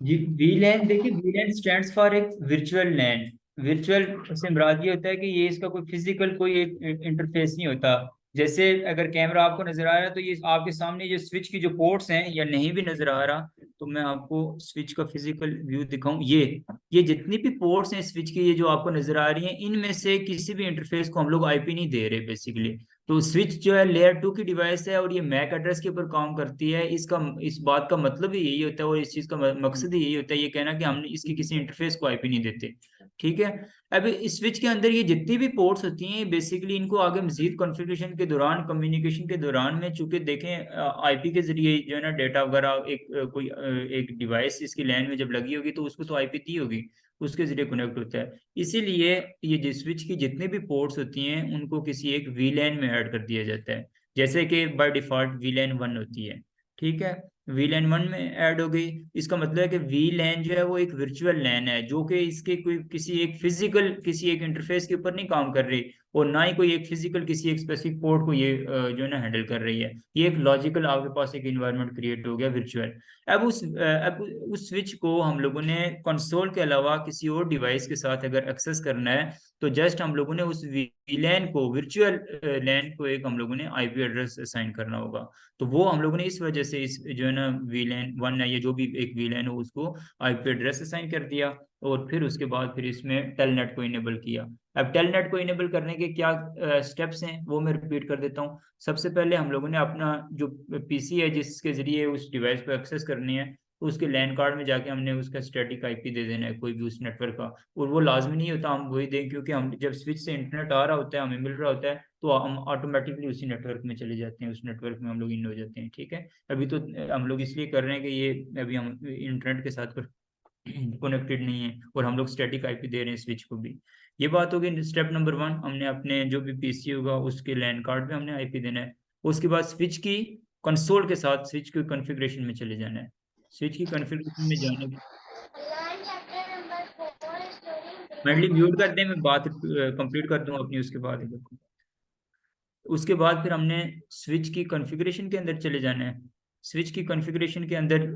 जी वीलैन देखिए, वीलैन स्टैंड्स फॉर एक वर्चुअल लैन। वर्चुअल से मुराद ये होता है कि ये इसका कोई फिजिकल कोई एक इंटरफेस नहीं होता। जैसे अगर कैमरा आपको नजर आ रहा है तो ये आपके सामने जो स्विच की जो पोर्ट्स हैं, या नहीं भी नजर आ रहा तो मैं आपको स्विच का फिजिकल व्यू दिखाऊं। ये जितनी भी पोर्ट्स हैं स्विच की, ये जो आपको नजर आ रही हैं, इनमें से किसी भी इंटरफेस को हम लोग आईपी नहीं दे रहे बेसिकली। तो स्विच जो है लेयर 2 की डिवाइस है और ये मैक एड्रेस के ऊपर काम करती है। इसका इस बात का मतलब ही यही होता है और इस चीज का मकसद ही यही होता है, ये कहना कि हमने इसकी किसी इंटरफेस को आईपी नहीं देते, ठीक है। अब इस स्विच के अंदर ये जितनी भी पोर्ट्स होती हैं बेसिकली इनको आगे मजीद कॉन्फ़िगरेशन के दौरान, कम्युनिकेशन के दौरान में, चूंकि देखें आईपी के जरिए जो है ना डेटा वगैरह एक डिवाइस इसकी लैन में जब लगी होगी तो उसको तो आईपी दी होगी, उसके जरिए कनेक्ट होता है। इसीलिए ये जो स्विच की जितनी भी पोर्ट्स होती हैं उनको किसी एक वीलैन में ऐड कर दिया जाता है। जैसे कि बाय डिफॉल्ट वीलैन 1 होती है, ठीक है। वीलैन 1 में ऐड हो गई, इसका मतलब है कि वीलैन जो है वो एक वर्चुअल लैन है जो कि इसके कोई किसी एक फिजिकल किसी एक इंटरफेस के ऊपर नहीं काम कर रही, और ना ही कोई एक फिजिकल किसी एक स्पेसिफिक पोर्ट को ये जो है ना हैंडल कर रही है। ये एक लॉजिकल आपके पास एक इन्वायरमेंट क्रिएट हो गया वर्चुअल। अब उस स्विच को हम लोगों ने कंसोल के अलावा किसी और डिवाइस के साथ अगर एक्सेस करना है तो जस्ट हम लोगों ने उस वीलैन को, वर्चुअल लैन को, एक हम लोगों ने आईपी एड्रेस असाइन करना होगा। तो वो हम लोगों ने इस वजह से इस जो है ना वीलैन 1 है या जो भी एक वीलैन हो उसको आईपी एड्रेस असाइन कर दिया। और फिर उसके बाद फिर इसमें टेलनेट को इनेबल किया। अब टेलनेट को इनेबल करने के क्या स्टेप्स हैं वो मैं रिपीट कर देता हूँ। सबसे पहले हम लोगों ने अपना जो पीसी है जिसके जरिए उस डिवाइस को एक्सेस करनी है, तो उसके लैन कार्ड में जाके हमने उसका स्टैटिक आईपी दे देना है कोई भी उस नेटवर्क का। और वो लाजमी नहीं होता हम वही दें, क्योंकि हम जब स्विच से इंटरनेट आ रहा होता है, हमें मिल रहा होता है, तो हम ऑटोमेटिकली उसी नेटवर्क में चले जाते हैं, उस नेटवर्क में हम लोग इन हो जाते हैं, ठीक है। अभी तो हम लोग इसलिए कर रहे हैं कि ये अभी हम इंटरनेट के साथ कनेक्टेड नहीं है और हम लोग स्टैटिक आईपी दे रहे हैं स्विच को भी। ये बात होगी स्टेप नंबर 1, हमने अपने जो भी पीसी होगा उसके लैन कार्ड पे हमने आईपी देना है। उसके बाद स्विच की कंसोल के साथ स्विच की कॉन्फ़िगरेशन में चले जाना है। स्विच की कॉन्फ़िगरेशन में जाने के मेनली म्यूट कर दें, मैं बात कंप्लीट कर दूं अपनी, उसके बाद ही उसके बाद फिर हमने स्विच की कॉन्फ़िगरेशन के अंदर चले जाना है। स्विच की कॉन्फ़िगरेशन के अंदर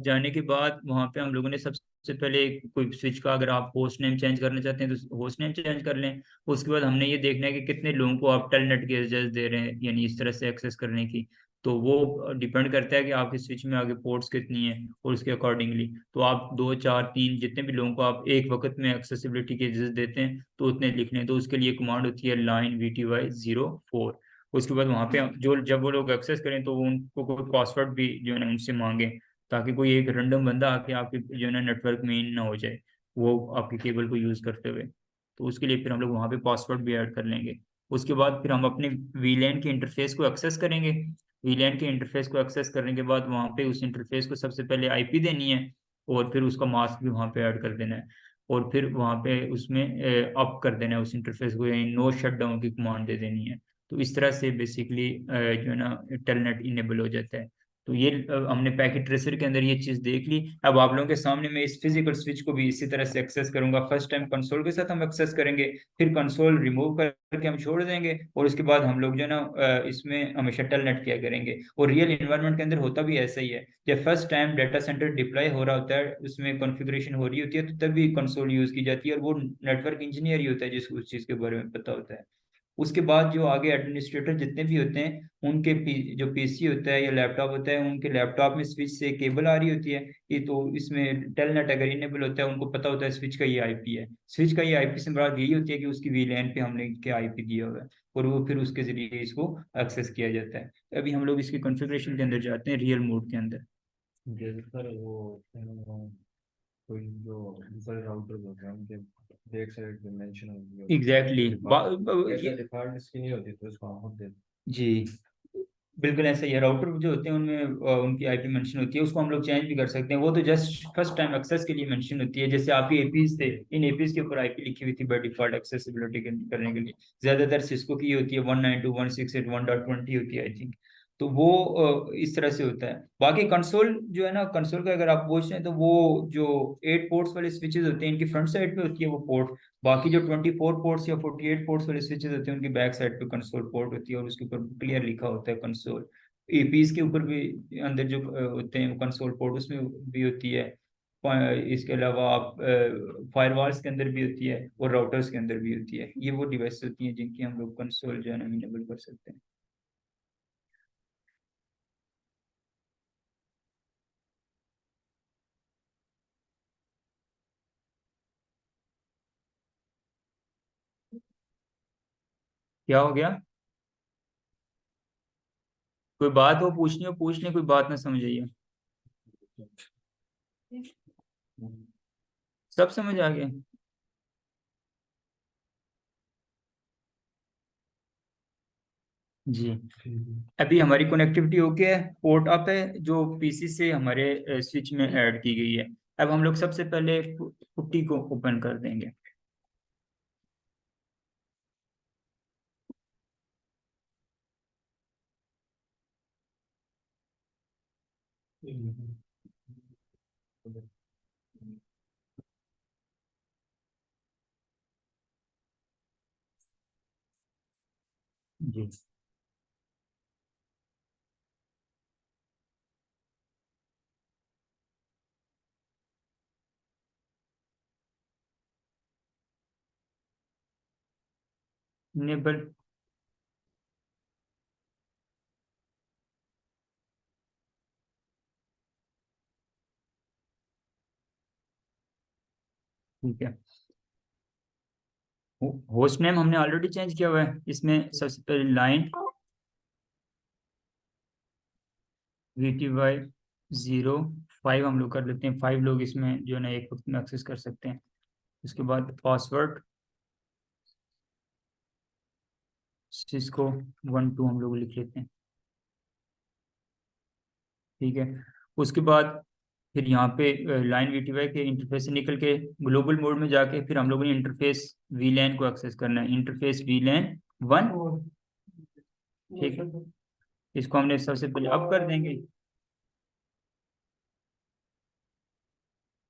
जाने के बाद वहाँ पे हम लोगों ने सबसे पहले कोई स्विच का अगर आप होस्ट नेम चेंज करना चाहते हैं तो होस्ट नेम चेंज कर लें। उसके बाद हमने ये देखना है कि कितने लोगों को आप टेलनेट की इजाज़त दे रहे हैं, यानी इस तरह से एक्सेस करने की। तो वो डिपेंड करता है कि आपके स्विच में आगे पोर्ट्स कितनी है, और उसके अकॉर्डिंगली तो आप 2 4 3 जितने भी लोगों को आप एक वक्त में एक्सेसिबिलिटी की इजाज़त देते हैं तो उतने लिख लें। तो उसके लिए कमांड होती है line VTY04। उसके बाद वहाँ पे जो जब वो लोग एक्सेस करें तो उनको कोई पासवर्ड भी जो है ना उनसे मांगे, ताकि कोई एक रैंडम बंदा आके आपके जो है ना नेटवर्क में इन ना हो जाए वो आपके केबल को यूज़ करते हुए। तो उसके लिए फिर हम लोग वहाँ पे पासवर्ड भी ऐड कर लेंगे। उसके बाद फिर हम अपने वीलैन के इंटरफेस को एक्सेस करेंगे। वीलैन के इंटरफेस को एक्सेस करने के बाद वहाँ पे उस इंटरफेस को सबसे पहले आईपी देनी है, और फिर उसका मास्क भी वहाँ पे ऐड कर देना है, और फिर वहाँ पे उसमें अप कर देना है उस इंटरफेस को, यानी नो शटडाउन की कमांड दे देनी है। तो इस तरह से बेसिकली जो है ना टेलनेट इनेबल हो जाता है। तो ये हमने पैकेट ट्रेसर के अंदर ये चीज़ देख ली। अब आप लोगों के सामने मैं इस फिजिकल स्विच को भी इसी तरह से एक्सेस करूंगा। फर्स्ट टाइम कंसोल के साथ हम एक्सेस करेंगे, फिर कंसोल रिमूव करके हम छोड़ देंगे, और उसके बाद हम लोग जो है ना इसमें हमेशा टेलनेट किया करेंगे। और रियल इन्वायरमेंट के अंदर होता भी ऐसा ही है। जब first time data centre deploy हो रहा होता है, उसमें कॉन्फ़िगरेशन हो रही होती है, तो तभी कंसोल यूज़ की जाती है, और वो नेटवर्क इंजीनियर ही होता है जिसको उस चीज़ के बारे में पता होता है। उसके बाद जो आगे एडमिनिस्ट्रेटर जितने भी होते हैं उनके जो पीसी होता है या लैपटॉप होता है, उनके लैपटॉप में स्विच से केबल आ रही होती है। ये तो इसमें टेलनेट अगर इनेबल होता है, उनको पता होता है स्विच का ये आईपी है। स्विच का ये आईपी से मुराद यही होती है कि उसकी वीलैन पे हमने क्या आईपी दिया हुआ है, और वो फिर उसके जरिए इसको एक्सेस किया जाता है। अभी हम लोग इसकी कॉन्फ़िगरेशन के अंदर जाते हैं रियल मोड के अंदर। जैसे सर वो कोई जो दूसरे राउटर होते हैं उनके बैक साइड पे मेंशन होती है, एग्जैक्टली ऐसा डिफॉल्ट इसकी नहीं होती तो इसको हम होते हैं। जी बिल्कुल ऐसा ही है। राउटर जो होते हैं उनमें उनकी आईपी मेंशन होती है, उसको हम लोग चेंज भी कर सकते हैं। वो तो जस्ट फर्स्ट टाइम एक्सेस के लिए मेंशन होती है। जैसे आपके एपीज थे, इन एपीज के ऊपर आईपी लिखी हुई थी बाय डिफॉल्ट एक्सेसिबिलिटी करने के लिए। ज्यादातर सिस्को की होती है 192.168.1.20 होती है आई थिंक। तो वो इस तरह से होता है। बाकी कंसोल जो है ना, कंसोल का अगर आप पूछ रहे हैं तो वो जो 8 पोर्ट्स वाले स्विचेस होते हैं इनकी फ्रंट साइड पे होती है वो पोर्ट। बाकी जो 24 पोर्ट्स या 48 पोर्ट्स वाले स्विचेस होते हैं उनकी बैक साइड पे कंसोल पोर्ट होती है, और उसके ऊपर क्लियर लिखा होता है कंसोल। एपीज के ऊपर भी अंदर जो होते हैं कंसोल पोर्ट उसमें भी होती है। इसके अलावा आप फायरवॉल्स के अंदर भी होती है, और राउटर्स के अंदर भी होती है। ये वो डिवाइस होती हैं जिनकी हम लोग कंसोल जो है ना इनेबल कर सकते हैं। क्या हो गया? कोई बात हो पूछनी हो पूछ लें, कोई बात ना समझ आइए। सब समझ आ गया? जी अभी हमारी कनेक्टिविटी ओके है, पोर्ट अप है जो पीसी से हमारे स्विच में ऐड की गई है। अब हम लोग सबसे पहले पुट्टी को ओपन कर देंगे। जी इनेबल। ठीक है, होस्ट नेम हमने ऑलरेडी चेंज किया हुआ है। इसमें सबसे पहले लाइन VTY05 हम लोग कर लेते हैं। 5 लोग इसमें जो है ना एक वक्त में एक्सेस कर सकते हैं। उसके बाद पासवर्ड सिस्को 12 हम लोग लिख लेते हैं। ठीक है, उसके बाद फिर यहाँ पे लाइन VTY के इंटरफेस से निकल के ग्लोबल मोड में जाके फिर हम लोगों ने इंटरफेस VLAN को एक्सेस करना है। Interface VLAN 1। ठीक है, इसको हमने सबसे पहले अप कर देंगे।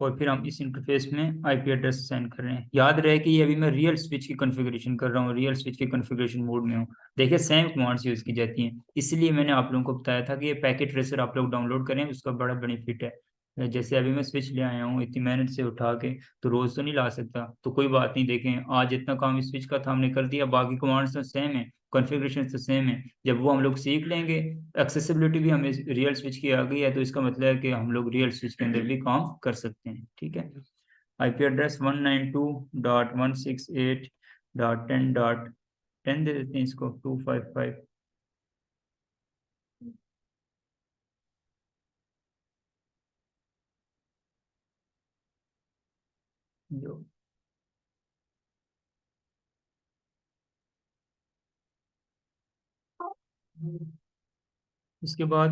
और फिर हम इस इंटरफेस में आईपी एड्रेस सेंड कर रहे हैं। याद रहे कि ये अभी मैं रियल स्विच की कॉन्फ़िगरेशन कर रहा हूँ, रियल स्विच के कॉन्फ़िगरेशन मोड में हूँ। देखिए सेम कमांड्स यूज़ की जाती हैं, इसलिए मैंने आप लोगों को बताया था कि ये पैकेट ट्रेसर आप लोग डाउनलोड करें, उसका बड़ा बेनिफिट है। जैसे अभी मैं स्विच ले आया हूँ इतनी मेहनत से उठा के, तो रोज़ तो नहीं ला सकता, तो कोई बात नहीं। देखें आज इतना काम इस स्विच का था हमने कर दिया, बाकी कमांड्स तो सेम है, कॉन्फ़िगरेशन तो सेम है। जब वो हम लोग सीख लेंगे, एक्सेसिबिलिटी भी हमें रियल स्विच की आ गई है, तो इसका मतलब है कि हम लोग रियल स्विच के अंदर भी काम कर सकते हैं। ठीक है, आईपी एड्रेस 192.168.10.10 दे देते हैं इसको, 255। जो इसके बाद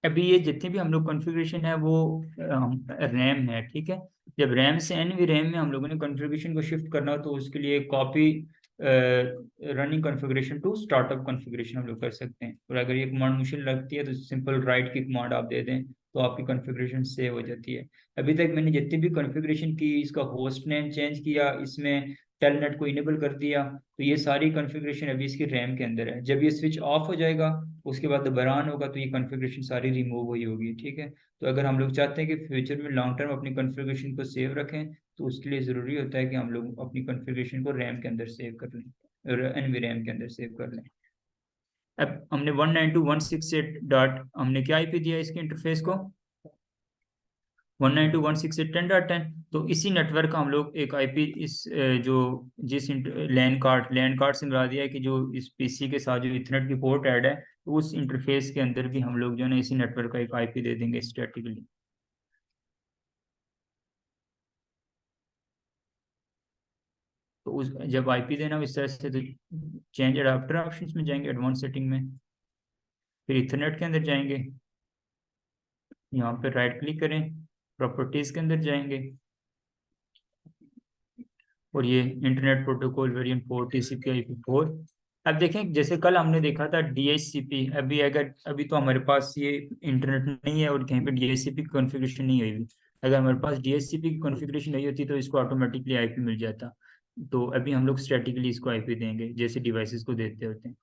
अभी ये जितनी भी हम लोग कॉन्फ़िगरेशन है वो रैम है। ठीक है, जब रैम से एनवी रैम में हम लोगों ने कॉन्फ़िगरेशन को शिफ्ट करना हो, तो उसके लिए copy running configuration to startup configuration हम लोग कर सकते हैं। और अगर ये कमांड मुश्किल लगती है तो सिंपल राइट की कमांड आप दे दें, तो आपकी कॉन्फ़िगरेशन सेव हो जाती है। अभी तक मैंने जितनी भी कॉन्फ़िगरेशन की, इसका होस्ट नेम चेंज किया, इसमें टेलनेट को इनेबल कर दिया, तो ये सारी कॉन्फ़िगरेशन अभी इसकी रैम के अंदर है। जब ये स्विच ऑफ हो जाएगा, उसके बाद दोबारा ऑन होगा, तो ये कॉन्फ़िगरेशन सारी रिमूव हुई होगी। ठीक है, तो अगर हम लोग चाहते हैं कि फ्यूचर में लॉन्ग टर्म अपनी कॉन्फ़िगरेशन को सेव रखें, तो उसके लिए ज़रूरी होता है कि हम लोग अपनी कॉन्फ़िगरेशन को रैम के अंदर सेव कर लें, और एनवी रैम के अंदर सेव कर लें। अब हमने 192.168 डॉट हमने क्या आईपी दिया इसके इंटरफेस को, 192.168.10.10। तो इसी नेटवर्क का हम लोग एक आईपी इस जो जिस लैन कार्ड से मिला दिया है कि जो इस पीसी के साथ जो इथरनेट की पोर्ट ऐड है, तो उस इंटरफेस के अंदर भी हम लोग जो है ना इसी नेटवर्क का एक आईपी दे देंगे स्टैटिकली। तो उस जब आईपी देना हो इस तरह से, तो चेंज अडाप्टर ऑप्शंस में जाएंगे, एडवांस सेटिंग में, फिर इथरनेट के अंदर जाएंगे, यहाँ पे राइट क्लिक करें, प्रॉपर्टीज के अंदर जाएंगे, और ये internet protocol variant 4 TCP IP 4। अब देखें जैसे कल हमने देखा था डीएचसीपी, अभी तो हमारे पास ये इंटरनेट नहीं है और कहीं पे डीएचसीपी की कॉन्फ़िगरेशन नहीं हुई। अगर हमारे पास डीएचसीपी की कॉन्फ़िगरेशन नहीं होती तो इसको ऑटोमेटिकली आईपी मिल जाता। तो अभी हम लोग स्टैटिकली इसको आईपी देंगे जैसे डिवाइसेस को देते होते हैं।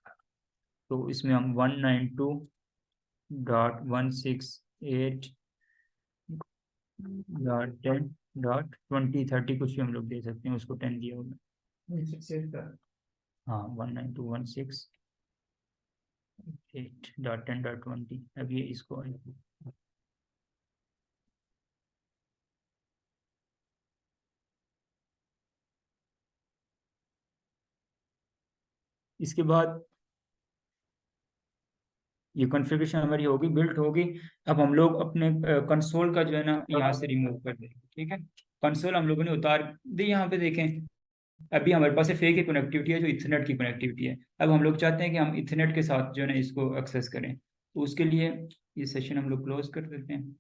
तो इसमें हम 192.168.10.20 कुछ भी हम लोग दे सकते हैं, उसको 10 दिया होगा। हाँ, 192.168.10.20। अब ये इसको इसके बाद ये कॉन्फ़िगरेशन हमारी होगी, बिल्ट होगी। अब हम लोग अपने कंसोल का जो है ना यहाँ से रिमूव कर देंगे। ठीक है, कंसोल हम लोगों ने उतार दी। यहाँ पे देखें अभी हमारे पास सिर्फ एक ही कनेक्टिविटी है जो इथरनेट की कनेक्टिविटी है। अब हम लोग चाहते हैं कि हम इथरनेट के साथ जो है ना इसको एक्सेस करें, तो उसके लिए ये सेशन हम लोग क्लोज कर देते हैं।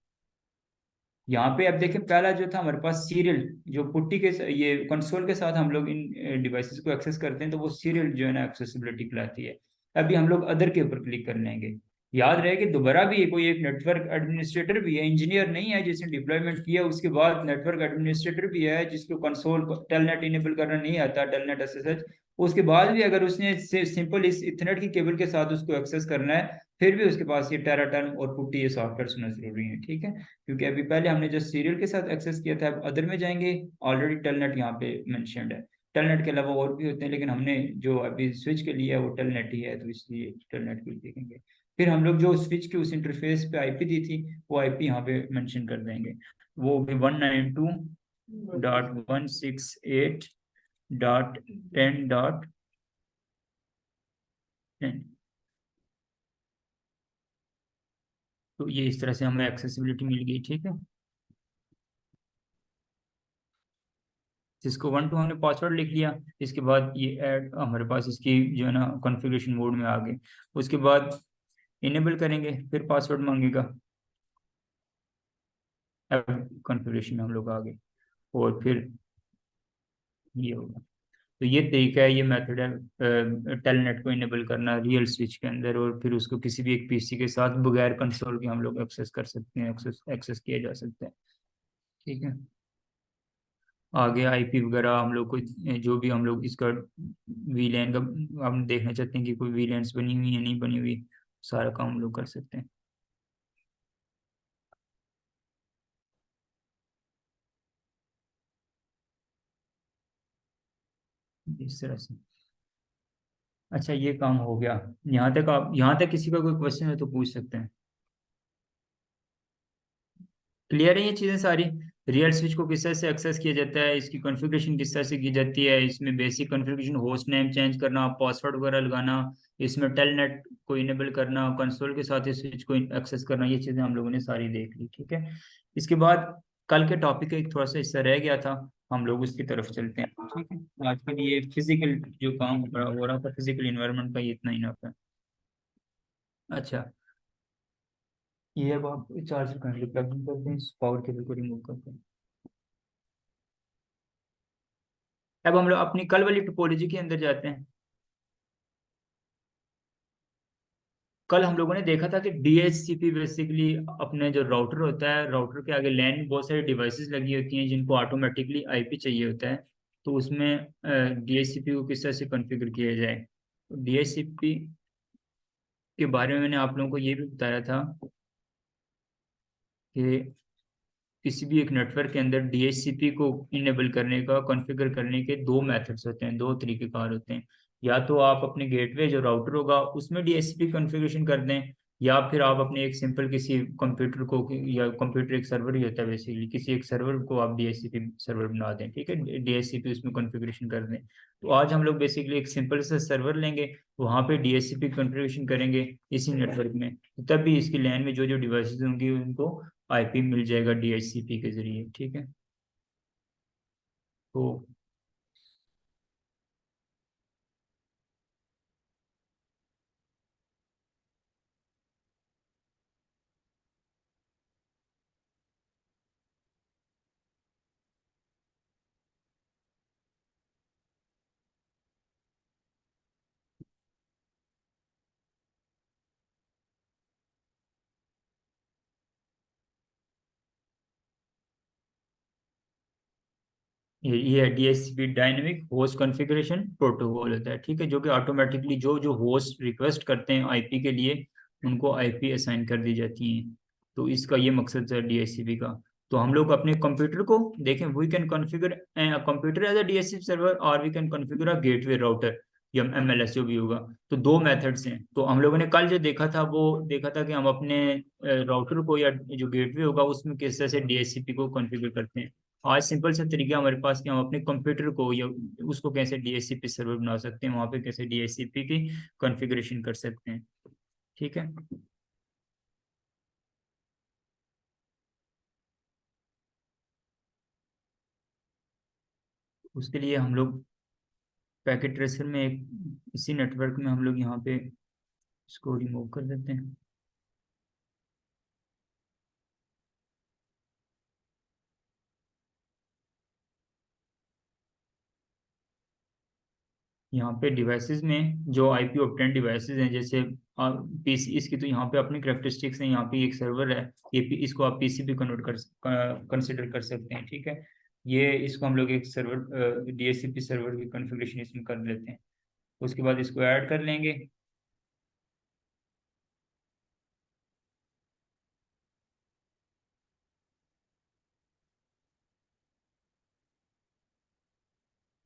यहाँ पे अब देखें पहला जो था हमारे पास सीरियल, जो पुट्टी के ये कंसोल के साथ हम लोग इन डिवाइसेस को एक्सेस करते हैं, तो वो सीरियल जो है ना एक्सेसिबिलिटी कहलाती है। अभी हम लोग अदर के ऊपर क्लिक कर लेंगे। याद रहे कि दोबारा भी कोई एक नेटवर्क एडमिनिस्ट्रेटर भी है, इंजीनियर नहीं है जिसने डिप्लॉयमेंट किया, उसके बाद नेटवर्क एडमिनिस्ट्रेटर भी है जिसको कंसोल टेलनेट इनेबल करना नहीं आता, टेलनेट एसएसएच। उसके बाद भी अगर उसने सिंपल इस इथरनेट की केबल के साथ उसको एक्सेस करना है, फिर भी उसके पास ये टेराटर्न और पुट्टी ये सॉफ्टवेयर होना जरूरी है। ठीक है, क्योंकि अभी पहले हमने जो सीरियल के साथ एक्सेस किया था, अब अदर में जाएंगे। ऑलरेडी टेलनेट यहाँ पे मेंशन्ड है। टेलनेट के अलावा और भी होते हैं, लेकिन हमने जो अभी स्विच के लिए है वो टेलनेट ही है, तो इसलिए टेलनेट को देखेंगे। फिर हम लोग जो स्विच के उस इंटरफेस पे आईपी दी थी, वो आईपी यहाँ पे मेंशन कर देंगे। वो भी 192.168.10.10। तो ये इस तरह से हमें एक्सेसिबिलिटी मिल गई। ठीक है, जिसको 1 2 हमने पासवर्ड लिख लिया। इसके बाद ये ऐड हमारे पास इसकी जो है ना कॉन्फ़िगरेशन मोड में आ गए। उसके बाद इनेबल करेंगे, फिर पासवर्ड मांगेगा। अब कॉन्फ़िगरेशन में हम लोग आ गए, और फिर ये होगा। तो ये तरीका है, ये मेथड है टेलनेट को इनेबल करना रियल स्विच के अंदर, और फिर उसको किसी भी एक पीसी के साथ बगैर कंसोल के हम लोग एक्सेस कर सकते हैं, एक्सेस किया जा सकता है। ठीक है। आगे आईपी वगैरह हम लोग को जो भी हम लोग इसका वीलैन का हम देखना चाहते हैं कि कोई वीलैंस बनी हुई है नहीं बनी हुई, सारा काम हम लोग कर सकते हैं इस तरह से। अच्छा ये काम हो गया। यहाँ तक आप, यहाँ तक किसी का कोई क्वेश्चन है तो पूछ सकते हैं। क्लियर है ये चीज़ें सारी? रियल स्विच को किस तरह से एक्सेस किया जाता है, इसकी कॉन्फ़िगरेशन किस तरह से की जाती है, इसमें basic configuration host name change करना, पासवर्ड वगैरह लगाना, इसमें टेलनेट को इनेबल करना, कंसोल के साथ इस स्विच को एक्सेस करना, ये चीज़ें हम लोगों ने सारी देख ली। ठीक है। इसके बाद कल के टॉपिक का एक थोड़ा सा हिस्सा रह गया था, हम लोग उसकी तरफ चलते हैं। ठीक है। आजकल ये फिजिकल जो काम हो रहा था फिजिकल इन्वायरमेंट का, ये इतना ही ना था। अच्छा, ये अब आप चार्जर करंटली प्लग इन करते हैं, पावर केबल को रिमूव करते हैं। अब हम लोग अपनी कल वाली टोपोलॉजी के अंदर जाते हैं। कल हम लोगों ने देखा था कि डीएचसीपी बेसिकली अपने जो राउटर होता है, राउटर के आगे लैन में बहुत सारी डिवाइसेस लगी होती हैं जिनको ऑटोमेटिकली आईपी चाहिए होता है। तो उसमें डीएचसीपी को किस तरह से कॉन्फ़िगर किया जाए, डीएचसीपी के बारे में मैंने आप लोगों को ये भी बताया था कि किसी भी एक नेटवर्क के अंदर डीएचसीपी को इनेबल करने का, कॉन्फ़िगर करने के दो मेथड्स होते हैं, दो तरीकेकार होते हैं। या तो आप अपने गेटवे जो राउटर होगा उसमें डीएचसीपी कॉन्फ़िगरेशन कर दें, या फिर आप अपने एक सिंपल किसी कंप्यूटर को, या कंप्यूटर एक सर्वर ही होता है बेसिकली, किसी एक सर्वर को आप डीएचसीपी सर्वर बना दें। ठीक है, डीएचसीपी उसमें कॉन्फ़िगरेशन कर दें। तो आज हम लोग बेसिकली एक सिंपल सा सर्वर लेंगे, वहाँ पे डीएचसीपी कॉन्फ़िगरेशन करेंगे इसी नेटवर्क में, तभी इसकी लैन में जो जो डिवाइसेस होंगी उनको आईपी मिल जाएगा डीएचसीपी के जरिए। ठीक है। तो ये है DHCP, dynamic host configuration protocol होता है। ठीक है, जो कि ऑटोमेटिकली जो जो होस्ट रिक्वेस्ट करते हैं आईपी के लिए उनको आईपी असाइन कर दी जाती हैं। तो इसका ये मकसद है डीएचसीपी का। तो हम लोग अपने कंप्यूटर को देखें, we can configure computer as a DHCP server, और we can configure a gateway router या एमएलएस जो भी होगा। तो दो मेथड्स हैं। तो हम लोगों ने कल जो देखा था वो देखा था कि हम अपने राउटर को या जो गेटवे होगा उसमें किस तरह से डीएचसीपी को कॉन्फ़िगर करते हैं। आज सिंपल सा तरीका हमारे पास कि हम अपने कंप्यूटर को या उसको कैसे डीएचसीपी सर्वर बना सकते हैं, वहाँ पे कैसे डीएचसीपी की कॉन्फ़िगरेशन कर सकते हैं। ठीक है। उसके लिए हम लोग पैकेट ट्रेसर में एक इसी नेटवर्क में हम लोग यहाँ पे इसको रिमूव कर देते हैं। यहाँ पे डिवाइसेस में जो आईपी ऑप्टेन डिवाइसेस हैं, जैसे पीसी, इसकी तो यहाँ पे अपनी करेक्टरिस्टिक्स हैं। यहाँ पे एक सर्वर है, ये इसको आप पीसी भी कन्वर्ट कर कंसिडर कर सकते हैं। ठीक है, ये इसको हम लोग एक सर्वर डीएचसीपी सर्वर की कॉन्फ़िगरेशन इसमें कर लेते हैं। उसके बाद इसको ऐड कर लेंगे।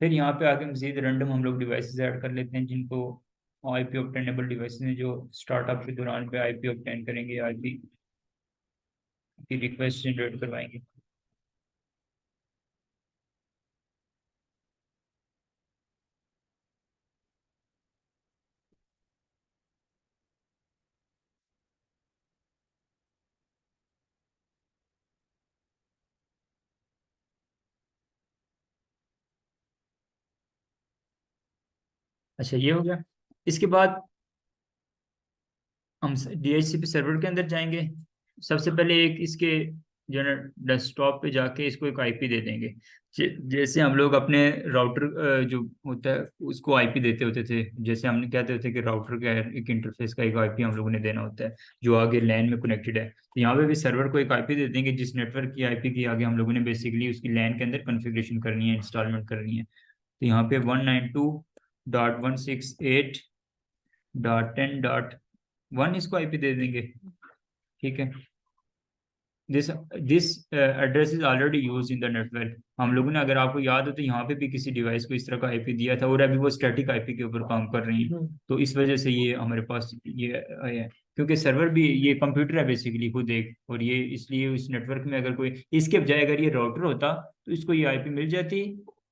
फिर यहाँ पे आके मजीद रैंडम हम लोग डिवाइसेस ऐड कर लेते हैं जिनको आईपी ऑब्टेनेबल डिवाइसेस हैं, जो स्टार्टअप के दौरान पे आईपी ऑब्टेन करेंगे, आईपी की रिक्वेस्ट जनरेट करवाएंगे। अच्छा ये हो गया। इसके बाद हम डीएचसीपी सर्वर के अंदर जाएंगे। सबसे पहले एक इसके जो है ना डेस्कटॉप पे जाके इसको एक आईपी दे देंगे। जैसे हम लोग अपने राउटर जो होता है उसको आईपी देते होते थे, जैसे हमने कहते होते कि राउटर का एक इंटरफेस का एक आईपी हम लोगों ने देना होता है जो आगे लैन में कनेक्टेड है, तो यहाँ पे भी सर्वर को एक आईपी दे देंगे जिस नेटवर्क की आईपी की आगे हम लोगों ने बेसिकली उसकी लैन के अंदर कॉन्फ़िगरेशन करनी है, इंस्टॉलमेंट करनी है। तो यहाँ पे 192.168.10.1 इसको आईपी दे देंगे, ठीक है। This this address is already use in the network. हम लोगों ने, अगर आपको याद हो तो यहाँ पे भी किसी डिवाइस को इस तरह का आईपी दिया था और अभी वो स्टैटिक आईपी के ऊपर काम कर रही है, तो इस वजह से ये हमारे पास ये आया है, क्योंकि सर्वर भी ये कंप्यूटर है बेसिकली खुद एक, और ये इसलिए इस नेटवर्क में अगर कोई इसके बजाय अगर ये राउटर होता तो इसको ये आईपी मिल जाती।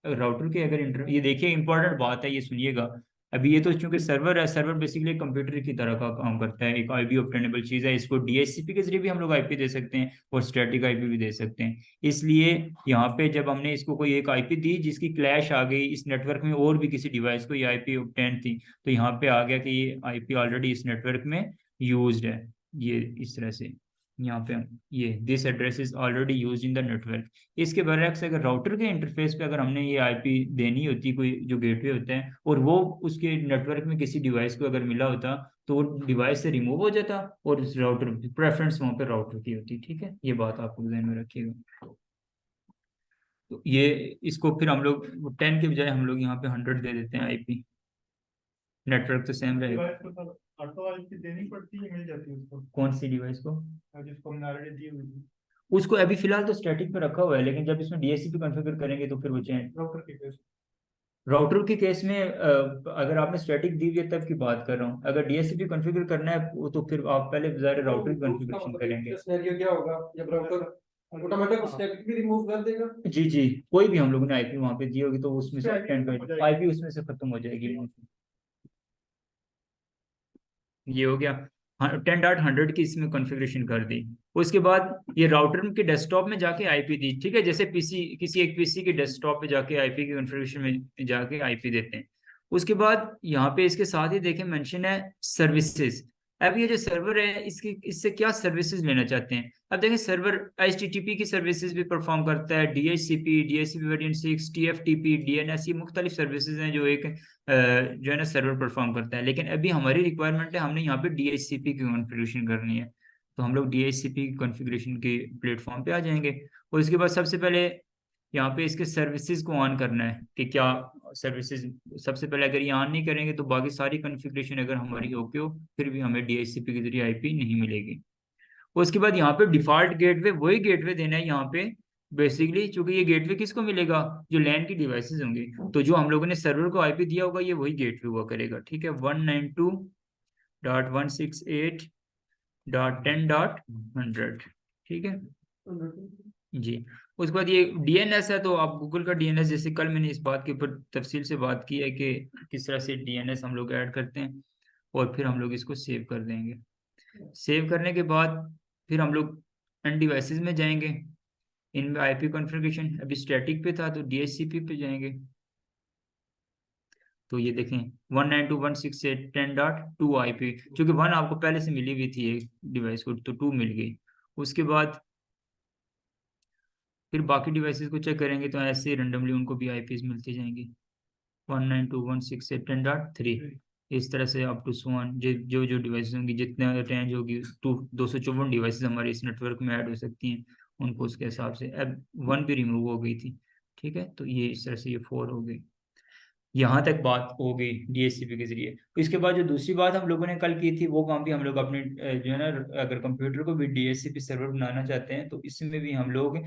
राउटर के अगर ये देखिए इंपॉर्टेंट बात है, ये सुनिएगा। अभी ये तो चूंकि सर्वर है, सर्वर बेसिकली कंप्यूटर की तरह का काम करता है, एक आईपी ऑब्टेनेबल चीज है, इसको डीएचसीपी के जरिए भी हम लोग आईपी दे सकते हैं और स्टैटिक आईपी भी दे सकते हैं। इसलिए यहाँ पे जब हमने इसको कोई एक आईपी दी जिसकी क्लैश आ गई इस नेटवर्क में और भी किसी डिवाइस को ये आईपी ऑब्टेन थी, तो यहाँ पे आ गया कि ये आईपी ऑलरेडी इस नेटवर्क में यूज्ड है। ये इस तरह से यहाँ पे ये this address is already use in the network. इसके बरअक्स अगर राउटर के इंटरफेस पे अगर हमने ये आईपी देनी होती कोई जो गेटवे होता है और वो उसके नेटवर्क में किसी डिवाइस को अगर मिला होता तो वो डिवाइस से रिमूव हो जाता और उस राउटर प्रेफरेंस वहाँ पे राउटर की होती, ठीक है। ये बात आपको ध्यान में रखिएगा। तो ये इसको फिर हम लोग 10 के बजाय हम लोग यहाँ पे 100 दे देते हैं आईपी, नेटवर्क तो सेम रहेगा। ऑटो आईपी देनी पड़ती है, मिल जाती है उसको, कौन सी डिवाइस को? जिसको हमने ऑलरेडी दी हुई थी उसको अभी फिलहाल तो स्टैटिक पे रखा हुआ है, लेकिन जब इसमें डीएचसीपी कॉन्फ़िगर करेंगे तो फिर वो चेंज। राउटर के केस। राउटर के केस में अगर आपने स्टैटिक दी हुई है तब की बात कर रहा हूँ, अगर डीएचसीपी कॉन्फ़िगर करना है वो तो फिर आप पहले ज़ाहिर राउटर की कॉन्फ़िगरेशन करेंगे। सिनेरियो क्या होगा जब राउटर ऑटोमेटिक स्टैटिक भी रिमूव कर देगा? जी जी, कोई भी हम लोगों ने आईपी वहां पे दी होगी तो उसमें से आईपी उसमें से खत्म हो जाएगी। ये हो गया 10.100 की इसमें कॉन्फ़िगरेशन कर दी। उसके बाद ये राउटर के डेस्कटॉप में जाके आईपी दी, ठीक है, जैसे पीसी किसी एक पीसी के डेस्कटॉप पे जाके आईपी की कॉन्फ़िगरेशन में जाके आईपी देते हैं। उसके बाद यहाँ पे इसके साथ ही देखें मेंशन है सर्विसेज। अब ये जो सर्वर है इसकी इससे क्या सर्विसेज लेना चाहते हैं। अब देखें सर्वर HTTP की सर्विसेज भी परफॉर्म करता है, DHCP वेरिएंट 6, TFTP, DNS, ये मुख्तलिफ सर्विसेज हैं जो एक जो है ना सर्वर परफॉर्म करता है। लेकिन अभी हमारी रिक्वायरमेंट है हमने यहाँ पे DHCP की कॉन्फ़िगरेशन करनी है, तो हम लोग DHCP की कॉन्फ़िगरेशन के प्लेटफॉर्म पे आ जाएंगे। और इसके बाद सबसे पहले यहाँ पे इसके सर्विसेज को ऑन करना है कि क्या सर्विसेज, सबसे पहले अगर ये ऑन नहीं करेंगे तो बाकी सारी कॉन्फ़िगरेशन अगर हमारी ओके हो फिर भी हमें DHCP के जरिए आईपी नहीं मिलेगी। उसके बाद यहाँ पे डिफॉल्ट गेटवे वही गेटवे देना है यहाँ पे बेसिकली, चूंकि ये गेटवे किसको मिलेगा, जो लैन की डिवाइसेस होंगे, तो जो हम लोगों ने सर्वर को आईपी दिया होगा ये वही गेटवे हुआ करेगा, ठीक है। 192.168.10.100, ठीक है जी। उसके बाद ये डीएनएस है, तो आप गूगल का डीएनएस, जैसे कल मैंने इस बात के ऊपर तफसील से बात की है कि किस तरह से डीएनएस हम लोग ऐड करते हैं और फिर हम लोग इसको सेव कर देंगे। सेव करने के बाद फिर हम लोग एंड डिवाइसेस में जाएंगे, इनमें आईपी कॉन्फ़िगरेशन अभी स्टैटिक पे था तो डीएचसीपी पे जाएंगे, तो ये देखें 192.168.10.2 आईपी, क्योंकि 1 आपको पहले से मिली हुई थी एक डिवाइस को तो 2 मिल गई। उसके बाद फिर बाकी डिवाइसेस को चेक करेंगे तो ऐसे रैंडमली उनको भी आईपीज मिलती जाएंगी 192.168.10.3 इस तरह से अप टू 1 जो जो डिवाइसेस होंगी, जितने रेंज होगी 254 डिवाइसेस हमारे इस नेटवर्क में ऐड हो सकती हैं उनको उसके हिसाब से। अब 1 भी रिमूव हो गई थी, ठीक है, तो ये इस तरह से ये 4 हो गई। यहाँ तक बात हो गई डीएचसीपी के जरिए। इसके बाद जो दूसरी बात हम लोगों ने कल की थी वो काम भी हम लोग अपने जो है ना, अगर कंप्यूटर को भी डीएचसीपी सर्वर बनाना चाहते हैं तो इसमें भी हम लोग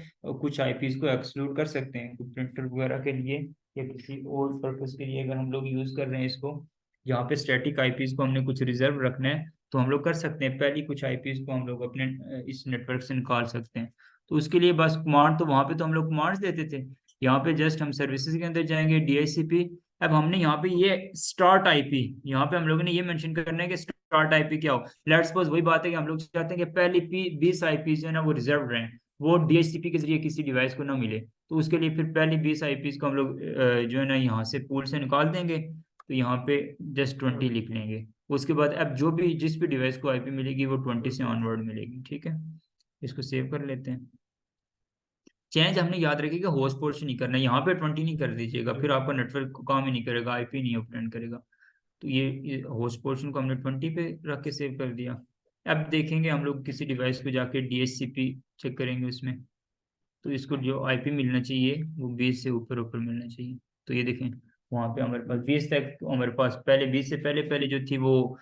कुछ आईपीज को एक्सक्लूड कर सकते हैं, कुछ प्रिंटर वगैरह के लिए या किसी और पर्पज के लिए अगर हम लोग यूज कर रहे हैं इसको, जहाँ पे स्टैटिक आईपीज को हमने कुछ रिजर्व रखना है तो हम लोग कर सकते हैं। पहली कुछ आईपीज को हम लोग अपने इस नेटवर्क से निकाल सकते हैं, तो उसके लिए बस कमांड, तो वहाँ पे तो हम लोग कमांड्स देते थे, यहाँ पे जस्ट हम सर्विसेज के अंदर जाएंगे डीएचसीपी। अब हमने यहाँ पे ये स्टार्ट आईपी, यहाँ पे हम लोगों ने ये मेंशन करना है कि स्टार्ट आईपी क्या हो। लेट्स सपोज वही बात है कि हम लोग चाहते हैं कि पहली 20 आईपी जो है ना वो रिजर्व रहें, वो डीएचसीपी के जरिए किसी डिवाइस को ना मिले, तो उसके लिए फिर पहली 20 आईपीज को हम लोग जो है ना यहाँ से पूल से निकाल देंगे, तो यहाँ पे जस्ट 20 लिख लेंगे। उसके बाद अब जो भी जिस भी डिवाइस को आईपी मिलेगी वो 20 से ऑनवर्ड मिलेगी, ठीक है। इसको सेव कर लेते हैं। चेंज हमने याद रखिएगा होस्ट पोर्ट से नहीं करना है, यहाँ पे 20 नहीं कर दीजिएगा, फिर आपका नेटवर्क काम ही नहीं करेगा, आईपी नहीं ऑपरेट करेगा। तो ये होस्ट पोर्शन को हमने 20 पे रख के सेव कर दिया। अब देखेंगे हम लोग किसी डिवाइस को जाके डीएचसीपी चेक करेंगे उसमें, तो इसको जो आईपी मिलना चाहिए वो 20 से ऊपर ऊपर मिलना चाहिए। तो ये देखें वहाँ पे हमारे पास 20 तक, हमारे पास पहले 20 से पहले पहले जो थी वो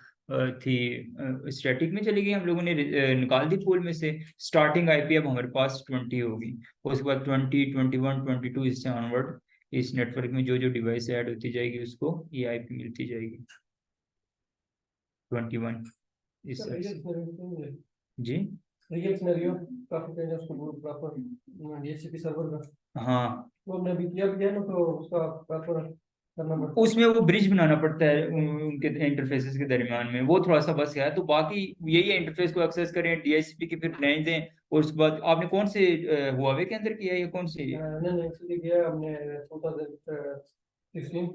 थी स्टैटिक में चली गई, हम लोगों ने निकाल दी पूल में से। स्टार्टिंग आईपी अब हमारे पास 20 होगी, उसके बाद 20, 21, 22 इससे ऑनवर्ड इस नेटवर्क में जो जो डिवाइस ऐड होती जाएगी उसको ये आईपी मिलती जाएगी 21 इस सर, तरह रियल से। सिनेरियो जी रियल सिनेरियो काफी चाहिए उसको प्रॉपर डीएचसीपी सर्वर का, हाँ, वो हमने अभी किया भी है ना, तो उसका प्रॉपर करना पड़ता है। उसमें वो ब्रिज बनाना पड़ता है उनके इंटरफेसेस के दरमियान में, वो थोड़ा सा बस है। तो बाकी यही है, इंटरफेस को एक्सेस करें, डीएचसीपी की फिर लाइन दें, और उसके बाद आपने कौन से हुआवे के अंदर किया है या कौन से? नहीं नहीं, एक्चुअली किया हमने 2016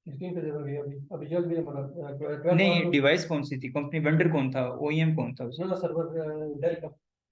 16 पे जगह गया, अभी अभी जल्द भी हमारा 12 नहीं, वाला डिवाइस कौन सी थी, कंपनी वेंडर कौन था, ओईएम कौन था उसका? तो सर्वर डेल का।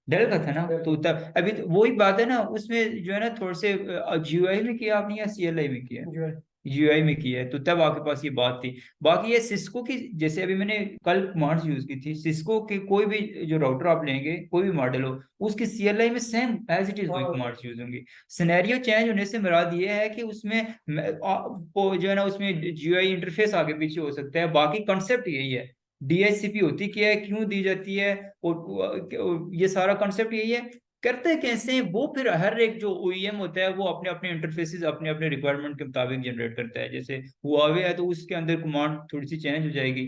डेल का था ना, Dell तो तब अभी तो वही बात है ना, उसमें जो है ना थोड़े से जीयूआई में किया आपने या सीएलआई में किया? जो है जीयूआई में की है, तो तब आपके पास ये बात थी। बाकी ये सिस्को की, जैसे अभी मैंने कल कमांड्स यूज की थी, सिस्को के कोई भी जो राउटर आप लेंगे, कोई भी मॉडल हो, उसकी सीएलआई में सेम एज इट इज वही हाँ, कमांड्स यूज होंगी। सिनेरियो चेंज होने से मुराद ये है कि उसमें वो जो है ना उसमें जीयूआई इंटरफेस आगे पीछे हो सकता है, बाकी कंसेप्ट यही है। डीएचसीपी होती क्या है, क्यों दी जाती है, और ये सारा कंसेप्ट यही है। करते कैसे हैं वो, फिर हर एक जो ओईएम होता है वो अपने अपने इंटरफेसेस अपने अपने रिक्वायरमेंट के मुताबिक जनरेट करता है। जैसे हुआवे है तो उसके अंदर कमांड थोड़ी सी चेंज हो जाएगी,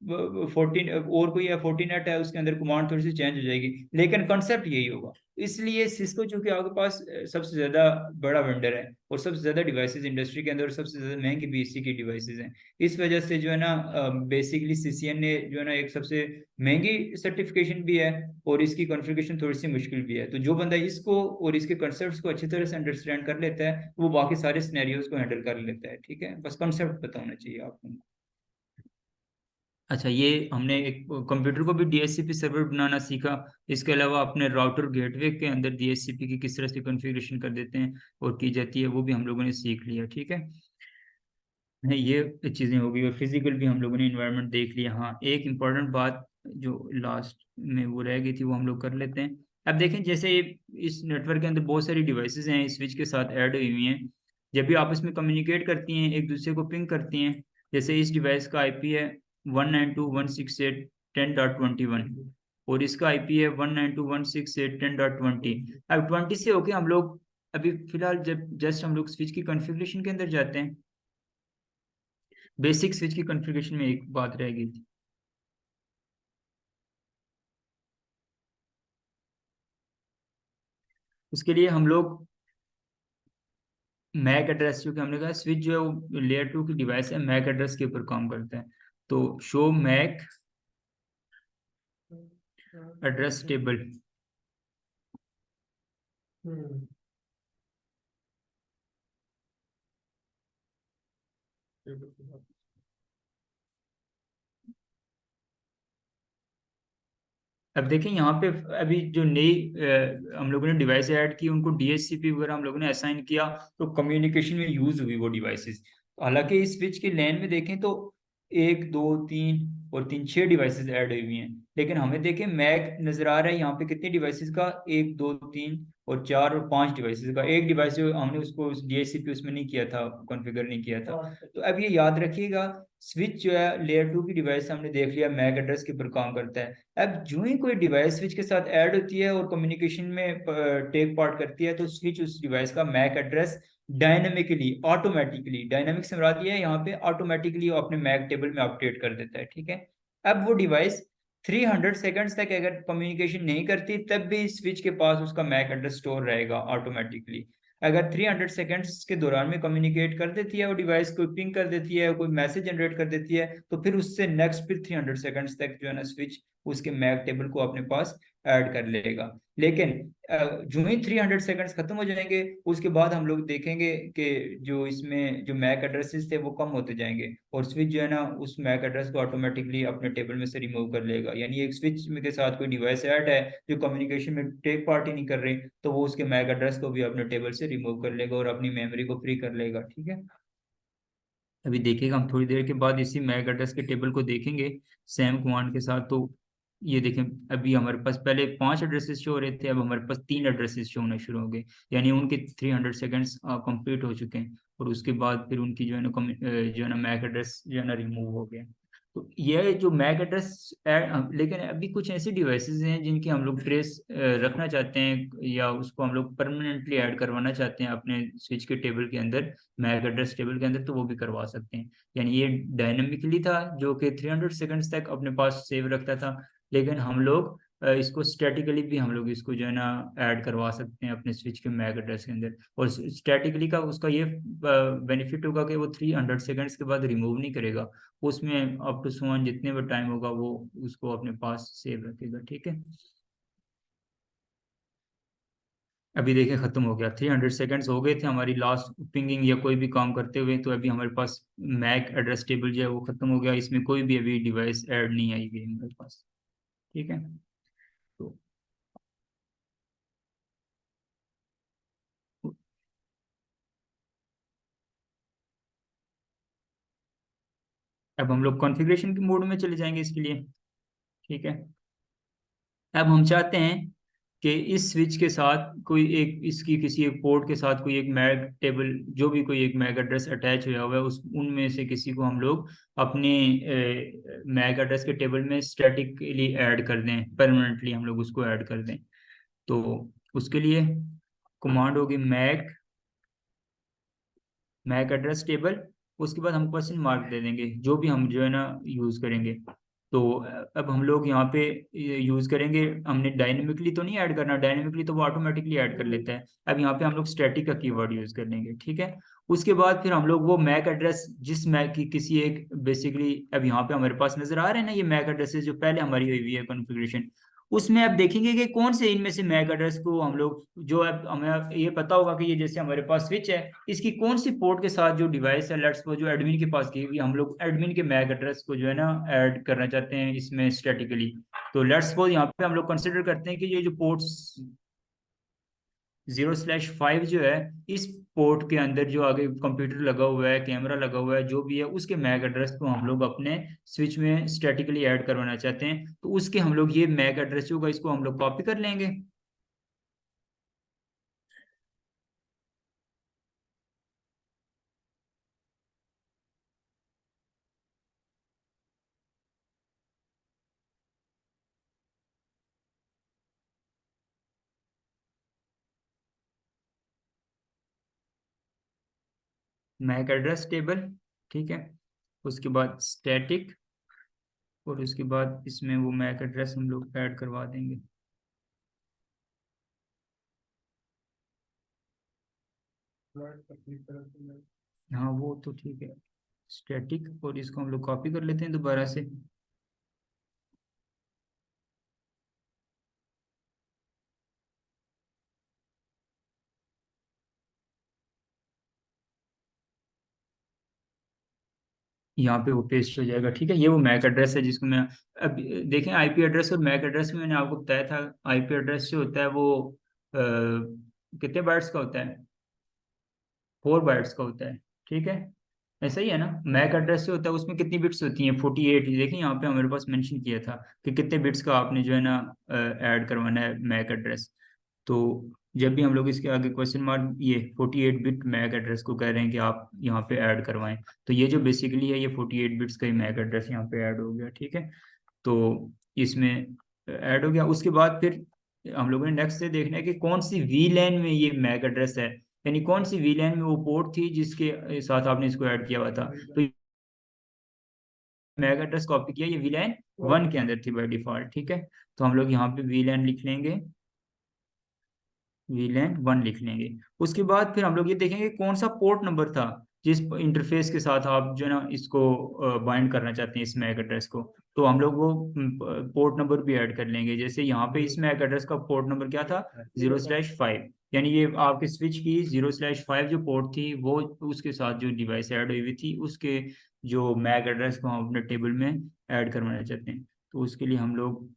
14 और कोई है 14 है उसके अंदर कमांड थोड़ी सी चेंज हो जाएगी, लेकिन कंसेप्ट यही होगा। इसलिए सिस्को चूंकि आपके पास सबसे ज्यादा बड़ा वेंडर है और सबसे ज्यादा डिवाइसेस इंडस्ट्री के अंदर, और सबसे ज्यादा महंगी भी इसी की डिवाइसेस हैं, इस वजह से जो है ना बेसिकली सीसीएन ने जो है ना एक सबसे महंगी सर्टिफिकेशन भी है, और इसकी कॉन्फ़िगरेशन थोड़ी सी मुश्किल भी है। तो जो बंदा इसको और इसके कंसेप्ट को अच्छी तरह से अंडरस्टैंड कर लेता है वो बाकी सारे सिनेरियोज को हैंडल कर लेता है। ठीक है, बस कंसेप्ट पता होना चाहिए आपको। अच्छा, ये हमने एक कंप्यूटर को भी डीएचसीपी सर्वर बनाना सीखा। इसके अलावा अपने राउटर गेटवे के अंदर डीएचसीपी की किस तरह से कॉन्फ़िगरेशन कर देते हैं और की जाती है, वो भी हम लोगों ने सीख लिया। ठीक है, ये चीज़ें हो गई, और फिजिकल भी हम लोगों ने इन्वायरमेंट देख लिया। हाँ, एक इम्पॉर्टेंट बात जो लास्ट में वो रह गई थी वो हम लोग कर लेते हैं। अब देखें, जैसे इस नेटवर्क के अंदर बहुत सारी डिवाइसेस हैं स्विच के साथ ऐड हुई हुई हैं, जब भी आपस में कम्युनिकेट करती हैं एक दूसरे को पिंग करती हैं। जैसे इस डिवाइस का आईपी है 192.168.10.21 और इसका आईपी है 192.168.10.20। अब 20 से होके हम लोग अभी फिलहाल जब जस्ट हम लोग स्विच की कॉन्फ़िगरेशन के अंदर जाते हैं, बेसिक स्विच की कॉन्फ़िगरेशन में एक बात रह गई थी। उसके लिए हम लोग मैक एड्रेस, जो कि हमने कहा स्विच जो है वो लेयर 2 की डिवाइस है, मैक एड्रेस के ऊपर काम करता है। तो शो मैक एड्रेस टेबल, हम्म, अब देखें यहाँ पे अभी जो नई हम लोगों ने डिवाइस ऐड की उनको डीएचसीपी वगैरह हम लोगों ने असाइन किया, तो कम्युनिकेशन में यूज हुई वो डिवाइसेस। हालांकि इस स्विच की लैन में देखें तो 1 2 3 और 3 6 डिवाइसेस ऐड हुई हैं, लेकिन हमें देखें मैक नजर आ रहा है यहाँ पे कितने डिवाइसेस का, 1 2 3 और 4 और 5 डिवाइसेस का। एक डिवाइस हमने उसको डीएचसीपी उसमें नहीं किया था, कॉन्फ़िगर नहीं किया था। हाँ, तो अब ये याद रखिएगा, स्विच जो है लेयर 2 की डिवाइस हमने देख लिया मैक एड्रेस के ऊपर काम करता है। अब जो ही कोई डिवाइस स्विच के साथ ऐड होती है और कम्युनिकेशन में टेक पार्ट करती है, तो स्विच उस डिवाइस का MAC address dynamically automatically, dynamic से मुराद ये है यहाँ पे ऑटोमेटिकली अपने मैक टेबल में अपडेट कर देता है। ठीक है, अब वो डिवाइस 300 सेकंड्स तक अगर कम्युनिकेशन नहीं करती तब भी स्विच के पास उसका मैक एड्रेस स्टोर रहेगा ऑटोमेटिकली। अगर 300 सेकंड्स के दौरान में कम्युनिकेट कर देती है वो डिवाइस, कोई पिंग कर देती है, कोई मैसेज जनरेट कर देती है, तो फिर उससे नेक्स्ट फिर 300 सेकंड्स तक जो है ना स्विच उसके मैक टेबल को अपने पास ऐड कर लेगा। लेकिन जो ही 300 सेकंड्स खत्म हो जाएंगे उसके बाद हम लोग देखेंगे कि जो इसमें जो मैक एड्रेसेस थे वो कम होते जाएंगे और स्विच जो है ना उस मैक एड्रेस को ऑटोमेटिकली अपने टेबल में से रिमूव कर लेगा। यानी एक स्विच में के साथ कोई डिवाइस ऐड है जो कम्युनिकेशन में टेक पार्टी नहीं कर रही, तो वो उसके मैक एड्रेस को भी अपने टेबल से रिमूव कर लेगा और अपनी मेमोरी को फ्री कर लेगा। ठीक है, अभी देखिएगा हम थोड़ी देर के बाद इसी मैक एड्रेस के टेबल को देखेंगे सेम कमांड के साथ। तो ये देखें, अभी हमारे पास पहले 5 एड्रेसेस शो हो रहे थे, अब हमारे पास 3 एड्रेसेस शो होना शुरू हो गए, यानी उनके 300 सेकंड्स कंप्लीट हो चुके हैं और उसके बाद फिर उनकी जो है ना जो है ना मैक एड्रेस जो है ना रिमूव हो गया। तो ये जो मैक एड्रेस, लेकिन अभी कुछ ऐसी डिवाइसेस हैं जिनकी हम लोग ट्रेस रखना चाहते हैं या उसको हम लोग परमानेंटली ऐड करवाना चाहते हैं अपने स्विच के टेबल के अंदर, मैक एड्रेस टेबल के अंदर, तो वो भी करवा सकते हैं। यानी ये डायनेमिकली था जो कि 300 सेकंड्स तक अपने पास सेव रखता था, लेकिन हम लोग इसको स्टैटिकली भी हम लोग इसको जो है ना ऐड करवा सकते हैं अपने स्विच के मैक एड्रेस के अंदर। और स्टैटिकली का उसका ये बेनिफिट होगा कि वो 300 सेकंड्स के बाद रिमूव नहीं करेगा, उसमें अप टू सो जितने भी टाइम होगा वो उसको अपने पास सेव रखेगा। ठीक है, अभी देखिए खत्म हो गया, 300 सेकंड्स हो गए थे हमारी लास्ट पिंगिंग या कोई भी काम करते हुए, तो अभी हमारे पास मैक एड्रेस टेबल जो है वो खत्म हो गया, इसमें कोई भी अभी डिवाइस ऐड नहीं आई हुई है हमारे पास। ठीक है, तो अब हम लोग कॉन्फ़िगरेशन के मोड में चले जाएंगे इसके लिए। ठीक है, अब हम चाहते हैं कि इस स्विच के साथ कोई एक इसकी किसी एक पोर्ट के साथ कोई एक मैक टेबल, जो भी कोई एक मैक एड्रेस अटैच हुआ हुआ है उस उनमें से किसी को हम लोग अपने मैक एड्रेस के टेबल में स्टैटिकली ऐड कर दें, परमानेंटली हम लोग उसको ऐड कर दें। तो उसके लिए कमांड होगी मैक एड्रेस टेबल, उसके बाद हम क्वेश्चन मार्क दे देंगे जो भी हम जो है ना यूज़ करेंगे। तो अब हम लोग यहाँ पे यूज़ करेंगे, हमने डायनेमिकली तो नहीं ऐड करना, डायनेमिकली तो वो ऑटोमेटिकली ऐड कर लेता है। अब यहाँ पे हम लोग स्टैटिक का कीवर्ड यूज़ कर लेंगे। ठीक है, उसके बाद फिर हम लोग वो मैक एड्रेस जिस मैक की किसी एक बेसिकली, अब यहाँ पे हमारे पास नजर आ रहे हैं ना ये मैक एड्रेसेस जो पहले हमारी हुई है कॉन्फ़िगरेशन, उसमें आप देखेंगे कि कौन से इनमें से मैक एड्रेस को हम लोग, जो अब हमें ये पता होगा कि ये जैसे हमारे पास स्विच है, इसकी कौन सी पोर्ट के साथ जो डिवाइस है, लेट्स सपोज जो एडमिन के पास की हुई, हम लोग एडमिन के मैक एड्रेस को जो है ना ऐड करना चाहते हैं इसमें स्टैटिकली। तो लेट्स सपोज यहाँ पे हम लोग कंसिडर करते हैं कि ये जो पोर्ट्स 0/5 जो है, इस पोर्ट के अंदर जो आगे कंप्यूटर लगा हुआ है, कैमरा लगा हुआ है, जो भी है, उसके मैक एड्रेस को हम लोग अपने स्विच में स्टैटिकली ऐड करवाना चाहते हैं। तो उसके हम लोग ये मैक एड्रेस जो होगा इसको हम लोग कॉपी कर लेंगे। मैक एड्रेस टेबल, ठीक है, उसके बाद स्टैटिक, और उसके बाद इसमें वो मैक एड्रेस हम लोग ऐड करवा देंगे। हाँ वो तो ठीक है, स्टैटिक, और इसको हम लोग कॉपी कर लेते हैं दोबारा से। यहाँ पे वो पेस्ट हो जाएगा। ठीक है, ये वो मैक एड्रेस है जिसको मैं, अब देखें आईपी एड्रेस और मैक एड्रेस में मैंने आपको बताया था, आईपी एड्रेस जो होता है वो कितने बाइट्स का होता है, 4 बाइट्स का होता है। ठीक है, ऐसा ही है ना, मैक एड्रेस जो होता है उसमें कितनी बिट्स होती हैं, 48। देखिए यहाँ पे हमारे पास मेंशन किया था कि कितने बिट्स का आपने जो है ना ऐड करवाना है मैक एड्रेस। तो जब भी हम लोग इसके आगे क्वेश्चन मार्क, ये 48 बिट मैक एड्रेस को कह रहे हैं कि आप यहाँ पे ऐड करवाएं, तो ये जो बेसिकली है ये 48 बिट्स का ही मैक एड्रेस यहाँ पे ऐड हो गया। ठीक है, तो इसमें ऐड हो गया। उसके बाद फिर हम लोगों ने नेक्स्ट से देखना है कि कौन सी वी लैन में ये मैक एड्रेस है, यानी कौन सी वी लैन में वो पोर्ट थी जिसके साथ आपने इसको ऐड किया हुआ था। तो मैक एड्रेस कॉपी किया, ये वी लैन 1 के अंदर थी बाय डिफॉल्ट। ठीक है, तो हम लोग यहाँ पे वी लैन लिख लेंगे, वीलैन 1 लिख लेंगे। उसके बाद फिर हम लोग ये देखेंगे कौन सा पोर्ट नंबर था जिस इंटरफेस के साथ आप जो है ना इसको बाइंड करना चाहते हैं इस मैक एड्रेस को, तो हम लोग वो पोर्ट नंबर भी ऐड कर लेंगे। जैसे यहाँ पे इस मैक एड्रेस का पोर्ट नंबर क्या था, 0/5, यानी ये आपके स्विच की 0/5 जो पोर्ट थी वो उसके साथ जो डिवाइस ऐड हुई हुई थी उसके जो मैक एड्रेस को हम अपने टेबल में ऐड करवाना चाहते हैं। तो उसके लिए हम लोग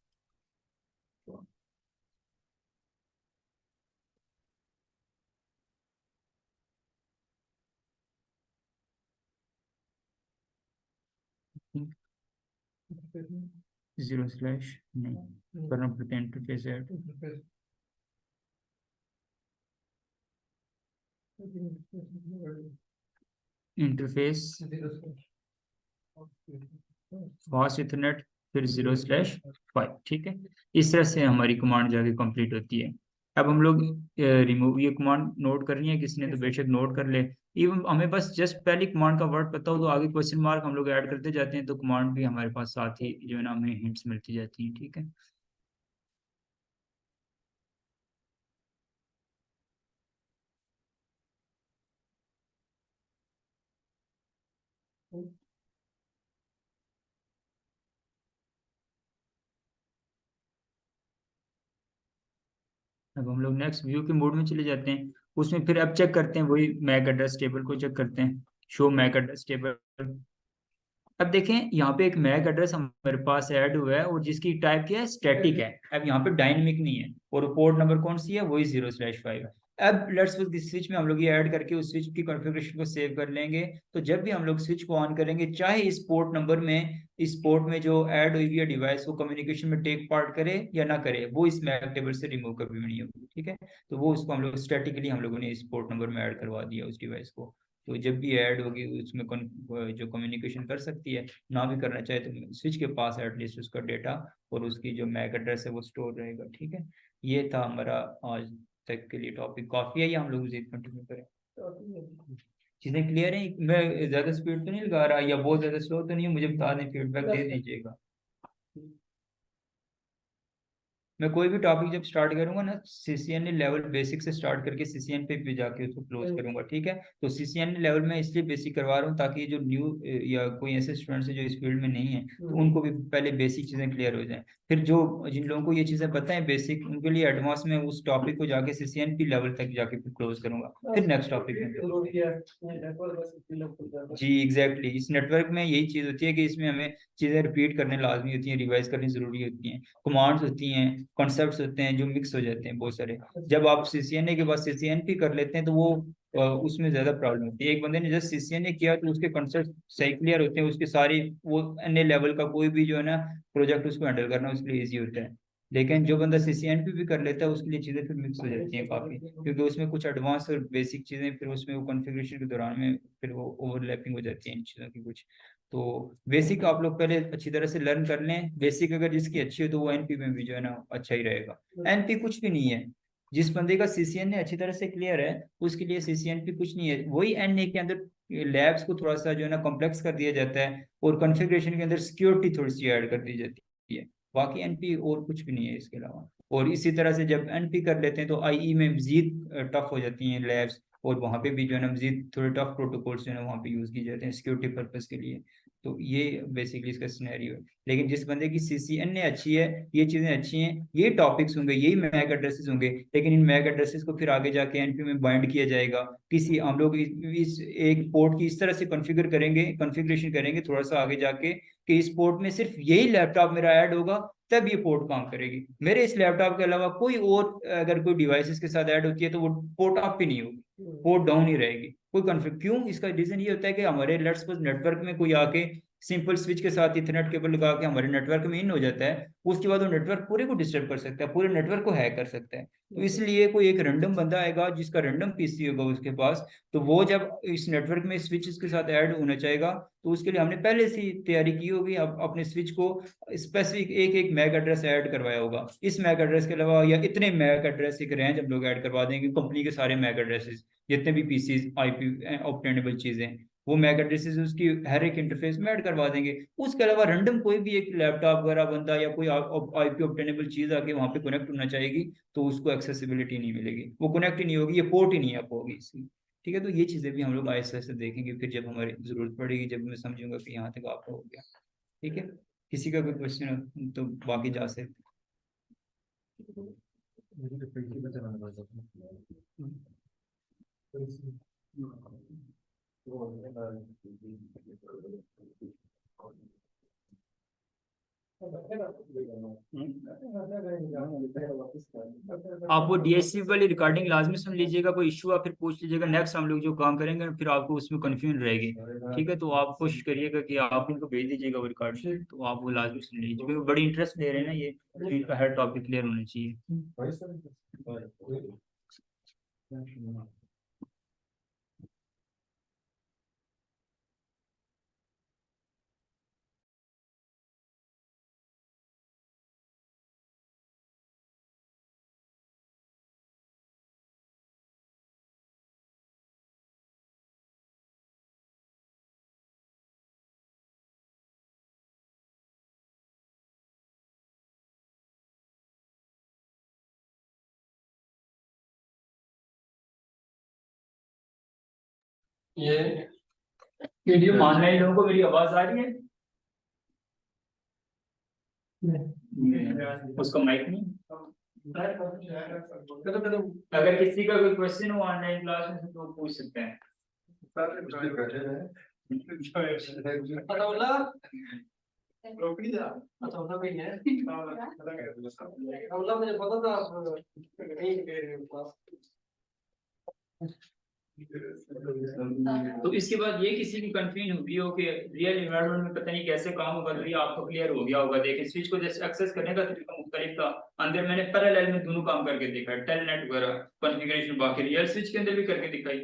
जीरो स्लैश नहीं करना पड़ता है interface add. Interface fast Ethernet फिर 0/5, ठीक है। इस तरह से हमारी कमांड जाके कंप्लीट होती है। अब हम लोग रिमूव, ये कमांड नोट करनी है किसी ने तो बेशक नोट कर ले। इवन हमें बस जस्ट पहली कमांड का वर्ड पता हो तो आगे क्वेश्चन मार्क हम लोग ऐड करते जाते हैं, तो कमांड भी हमारे पास साथ ही जो है ना हमें हिंट्स मिलती जाती हैं, ठीक है। अब हम लोग नेक्स्ट व्यू के मोड में चले जाते हैं। उसमें फिर अब चेक करते हैं, वही मैक एड्रेस टेबल को चेक करते हैं, शो मैक एड्रेस टेबल। अब देखें यहाँ पे एक मैक एड्रेस हमारे पास ऐड हुआ है और जिसकी टाइप क्या है, स्टैटिक है। अब यहाँ पे डायनेमिक नहीं है और पोर्ट नंबर कौन सी है, वही 0/5। अब लेट्स सपोज स्विच में हम लोग ये ऐड करके उस स्विच की कॉन्फ़िगरेशन को सेव कर लेंगे। तो जब भी हम लोग स्विच को ऑन करेंगे, चाहे इस पोर्ट नंबर में, इस पोर्ट में जो ऐड हुई है डिवाइस वो कम्युनिकेशन में टेक पार्ट करे या ना करे, वो इस मैक टेबल से रिमूव कभी भी नहीं होगी, ठीक है। तो वो उसको हम लोग स्टैटिकली हम लोगों ने इस पोर्ट नंबर में ऐड करवा दिया उस डिवाइस को। तो जब भी ऐड होगी उसमें जो कम्युनिकेशन कर सकती है, ना भी करना चाहे तो स्विच के पास एटलीस्ट उसका डेटा और उसकी जो मैक एड्रेस है वो स्टोर रहेगा, ठीक है। ये था हमारा आज तक के लिए टॉपिक, काफी है ये, हम लोग मजीद कंटिन्यू करें। चीजें क्लियर है? मैं ज्यादा स्पीड तो नहीं लगा रहा या बहुत ज्यादा स्लो तो नहीं है, मुझे बता दें, फीडबैक दे दीजिएगा। मैं कोई भी टॉपिक जब स्टार्ट करूंगा ना, सीसीएन लेवल बेसिक से स्टार्ट करके सीसीएन पे जाके उसको क्लोज करूंगा, ठीक है। तो सीसीएन लेवल में इसलिए बेसिक करवा रहा हूँ ताकि जो न्यू या कोई ऐसे स्टूडेंट्स हैं जो इस फील्ड में नहीं है तो उनको भी पहले बेसिक चीजें क्लियर हो जाएं। फिर जो जिन लोगों को ये चीजें पता है बेसिक, उनके लिए एडवांस में उस टॉपिक को जाके सीसीएन पी लेवल तक जाके फिर क्लोज करूंगा, फिर नेक्स्ट टॉपिक में। जी एग्जैक्टली, इस नेटवर्क में यही चीज होती है कि इसमें हमें चीजें रिपीट करने लाजमी होती हैं, रिवाइज करनी जरूरी होती हैं, कमांड्स होती हैं, कॉन्सेप्ट्स होते हैं जो मिक्स हो जाते हैं बहुत सारे। जब आप सीसीएनए के बाद सीसीएनपी कर लेते हैं तो वो उसमें ज्यादा प्रॉब्लम होती है। एक बंदे ने जब सीसीएनए किया तो उसके कॉन्सेप्ट सही क्लियर होते हैं, उसके सारी वो अन्य लेवल का कोई भी जो है ना प्रोजेक्ट उसको हैंडल करना उसके लिए ईजी होता है। लेकिन जो बंदा सीसीएनपी भी कर लेता है उसके लिए चीजें फिर मिक्स हो जाती हैं काफी, क्योंकि उसमें कुछ एडवांस और बेसिक चीजें फिर उसमें वो कॉन्फ़िगरेशन के दौरान में फिर वो ओवरलैपिंग हो जाती है इन चीजों की कुछ। तो बेसिक आप लोग पहले अच्छी तरह से लर्न कर लें। बेसिक अगर जिसकी अच्छी हो तो वो एनपी में भी जो है ना अच्छा ही रहेगा। एनपी कुछ भी नहीं है, जिस बंदे का सीसीएन ने अच्छी तरह से क्लियर है उसके लिए सीसीएनपी कुछ नहीं है। वही एनए के अंदर लैब्स को थोड़ा सा जो है ना कॉम्प्लेक्स कर दिया जाता है और कॉन्फ़िगरेशन के अंदर सिक्योरिटी थोड़ी सी ऐड कर दी जाती है, बाकी एनपी और कुछ भी नहीं है इसके अलावा। और इसी तरह से जब एनपी कर लेते हैं तो आईई में मजीद टफ हो जाती हैं लैब्स, और वहाँ पे भी जो है ना मजीद थोड़े टफ प्रोटोकॉल्स जो है ना वहाँ पे यूज़ किए जाते हैं सिक्योरिटी पर्पस के लिए। तो ये बेसिकली इसका सिनेरियो है। लेकिन जिस बंदे की सीसीएन ने अच्छी है, ये चीजें अच्छी हैं, ये टॉपिक्स होंगे, यही मैक एड्रेसेस होंगे, लेकिन इन मैक एड्रेसेस को फिर आगे जाके एनपी में बाइंड किया जाएगा। किसी हम लोग इस एक पोर्ट की इस तरह से कॉन्फ़िगर करेंगे, कॉन्फ़िगरेशन करेंगे थोड़ा सा आगे जाके कि इस पोर्ट में सिर्फ यही लैपटॉप मेरा ऐड होगा तब ये पोर्ट काम करेगी, मेरे इस लैपटॉप के अलावा कोई और अगर कोई डिवाइसेस के साथ ऐड होती है तो वो पोर्ट अप ही नहीं होगी, पोर्ट डाउन ही रहेगी। कोई कॉन्फ़िगर क्यों? इसका रीजन ये होता है कि हमारे लेट्स सपोज नेटवर्क में कोई आके सिंपल स्विच के साथ इथरनेट केबल लगा के हमारे नेटवर्क में इन हो जाता है, उसके बाद वो नेटवर्क पूरे को डिस्टर्ब कर सकता है, पूरे नेटवर्क को हैक कर सकता है। तो इसलिए कोई एक रैंडम बंदा आएगा जिसका रैंडम पीसी होगा उसके पास, तो वो जब इस नेटवर्क में स्विचेस के साथ ऐड होना चाहेगा तो उसके लिए हमने पहले से तैयारी की होगी, अब अपने स्विच को स्पेसिफिक एक एक मैक एड्रेस ऐड करवाया होगा। इस मैक एड्रेस के अलावा या इतने मैक एड्रेस एक रेंज हम लोग ऐड करवा देंगे, कंपनी के सारे मैक एड्रेसेस जितने भी पीसीज आईपी ऑब्टेनेबल चीजें, वो मैक एड्रेसेस उसकी हर एक इंटरफेस में ऐड करवा देंगे। उसके अलावा रैंडम कोई भी एक लैपटॉप वगैरह बंदा या कोई आईपी ऑब्टेनेबल चीज आके वहां पे कनेक्ट होना चाहेगी तो उसको एक्सेसिबिलिटी नहीं मिलेगी, वो कनेक्ट ही नहीं होगी, ये पोर्ट ही नहीं आप होगी इसकी। ठीक है, तो ये चीज़ें भी हम लोग आहिस्ता आहिस्ता देखेंगे, फिर जब हमारी ज़रूरत पड़ेगी, जब मैं समझूंगा कि यहाँ तक आपका हो गया। ठीक है, किसी का कोई क्वेश्चन हो तो बाकी जा सकते। आप वो डीएससी वाली रिकॉर्डिंग लाजमी सुन लीजिएगा, कोई इशू आप फिर पूछ लीजिएगा, नेक्स्ट हम लोग जो काम करेंगे फिर आपको उसमें कंफ्यूजन रहेगी। ठीक है, तो आप कोशिश करिएगा कि आप इनको भेज दीजिएगा वो रिकॉर्डिंग, तो आप वो लाजमी सुन लीजिए, क्योंकि बड़ी इंटरेस्ट ले रहे हैं ना ये, तो इनका हर टॉपिक क्लियर होना चाहिए। ये वीडियो ऑनलाइन लोगों को मेरी आवाज आ रही है? उसका माइक नहीं। अगर किसी का कोई क्वेश्चन हो ऑनलाइन क्लास में तो पूछ सकते हैं। अतौला अतौला भी है। अतौला मुझे पता था आप कहीं गए क्लास। तो इसके बाद ये किसी की कंफ्यूजन हुई हो कि रियल इन्वायरमेंट में पता नहीं कैसे काम होगा, तो ये आपको क्लियर हो गया होगा। देखिए स्विच को जैसे एक्सेस करने का तरीका मुख्तलिफ था, अंदर मैंने पैरेलल में दोनों काम करके देखा, टेलनेट वगैरह कॉन्फ़िगरेशन बाकी रियल स्विच के अंदर भी करके दिखाई।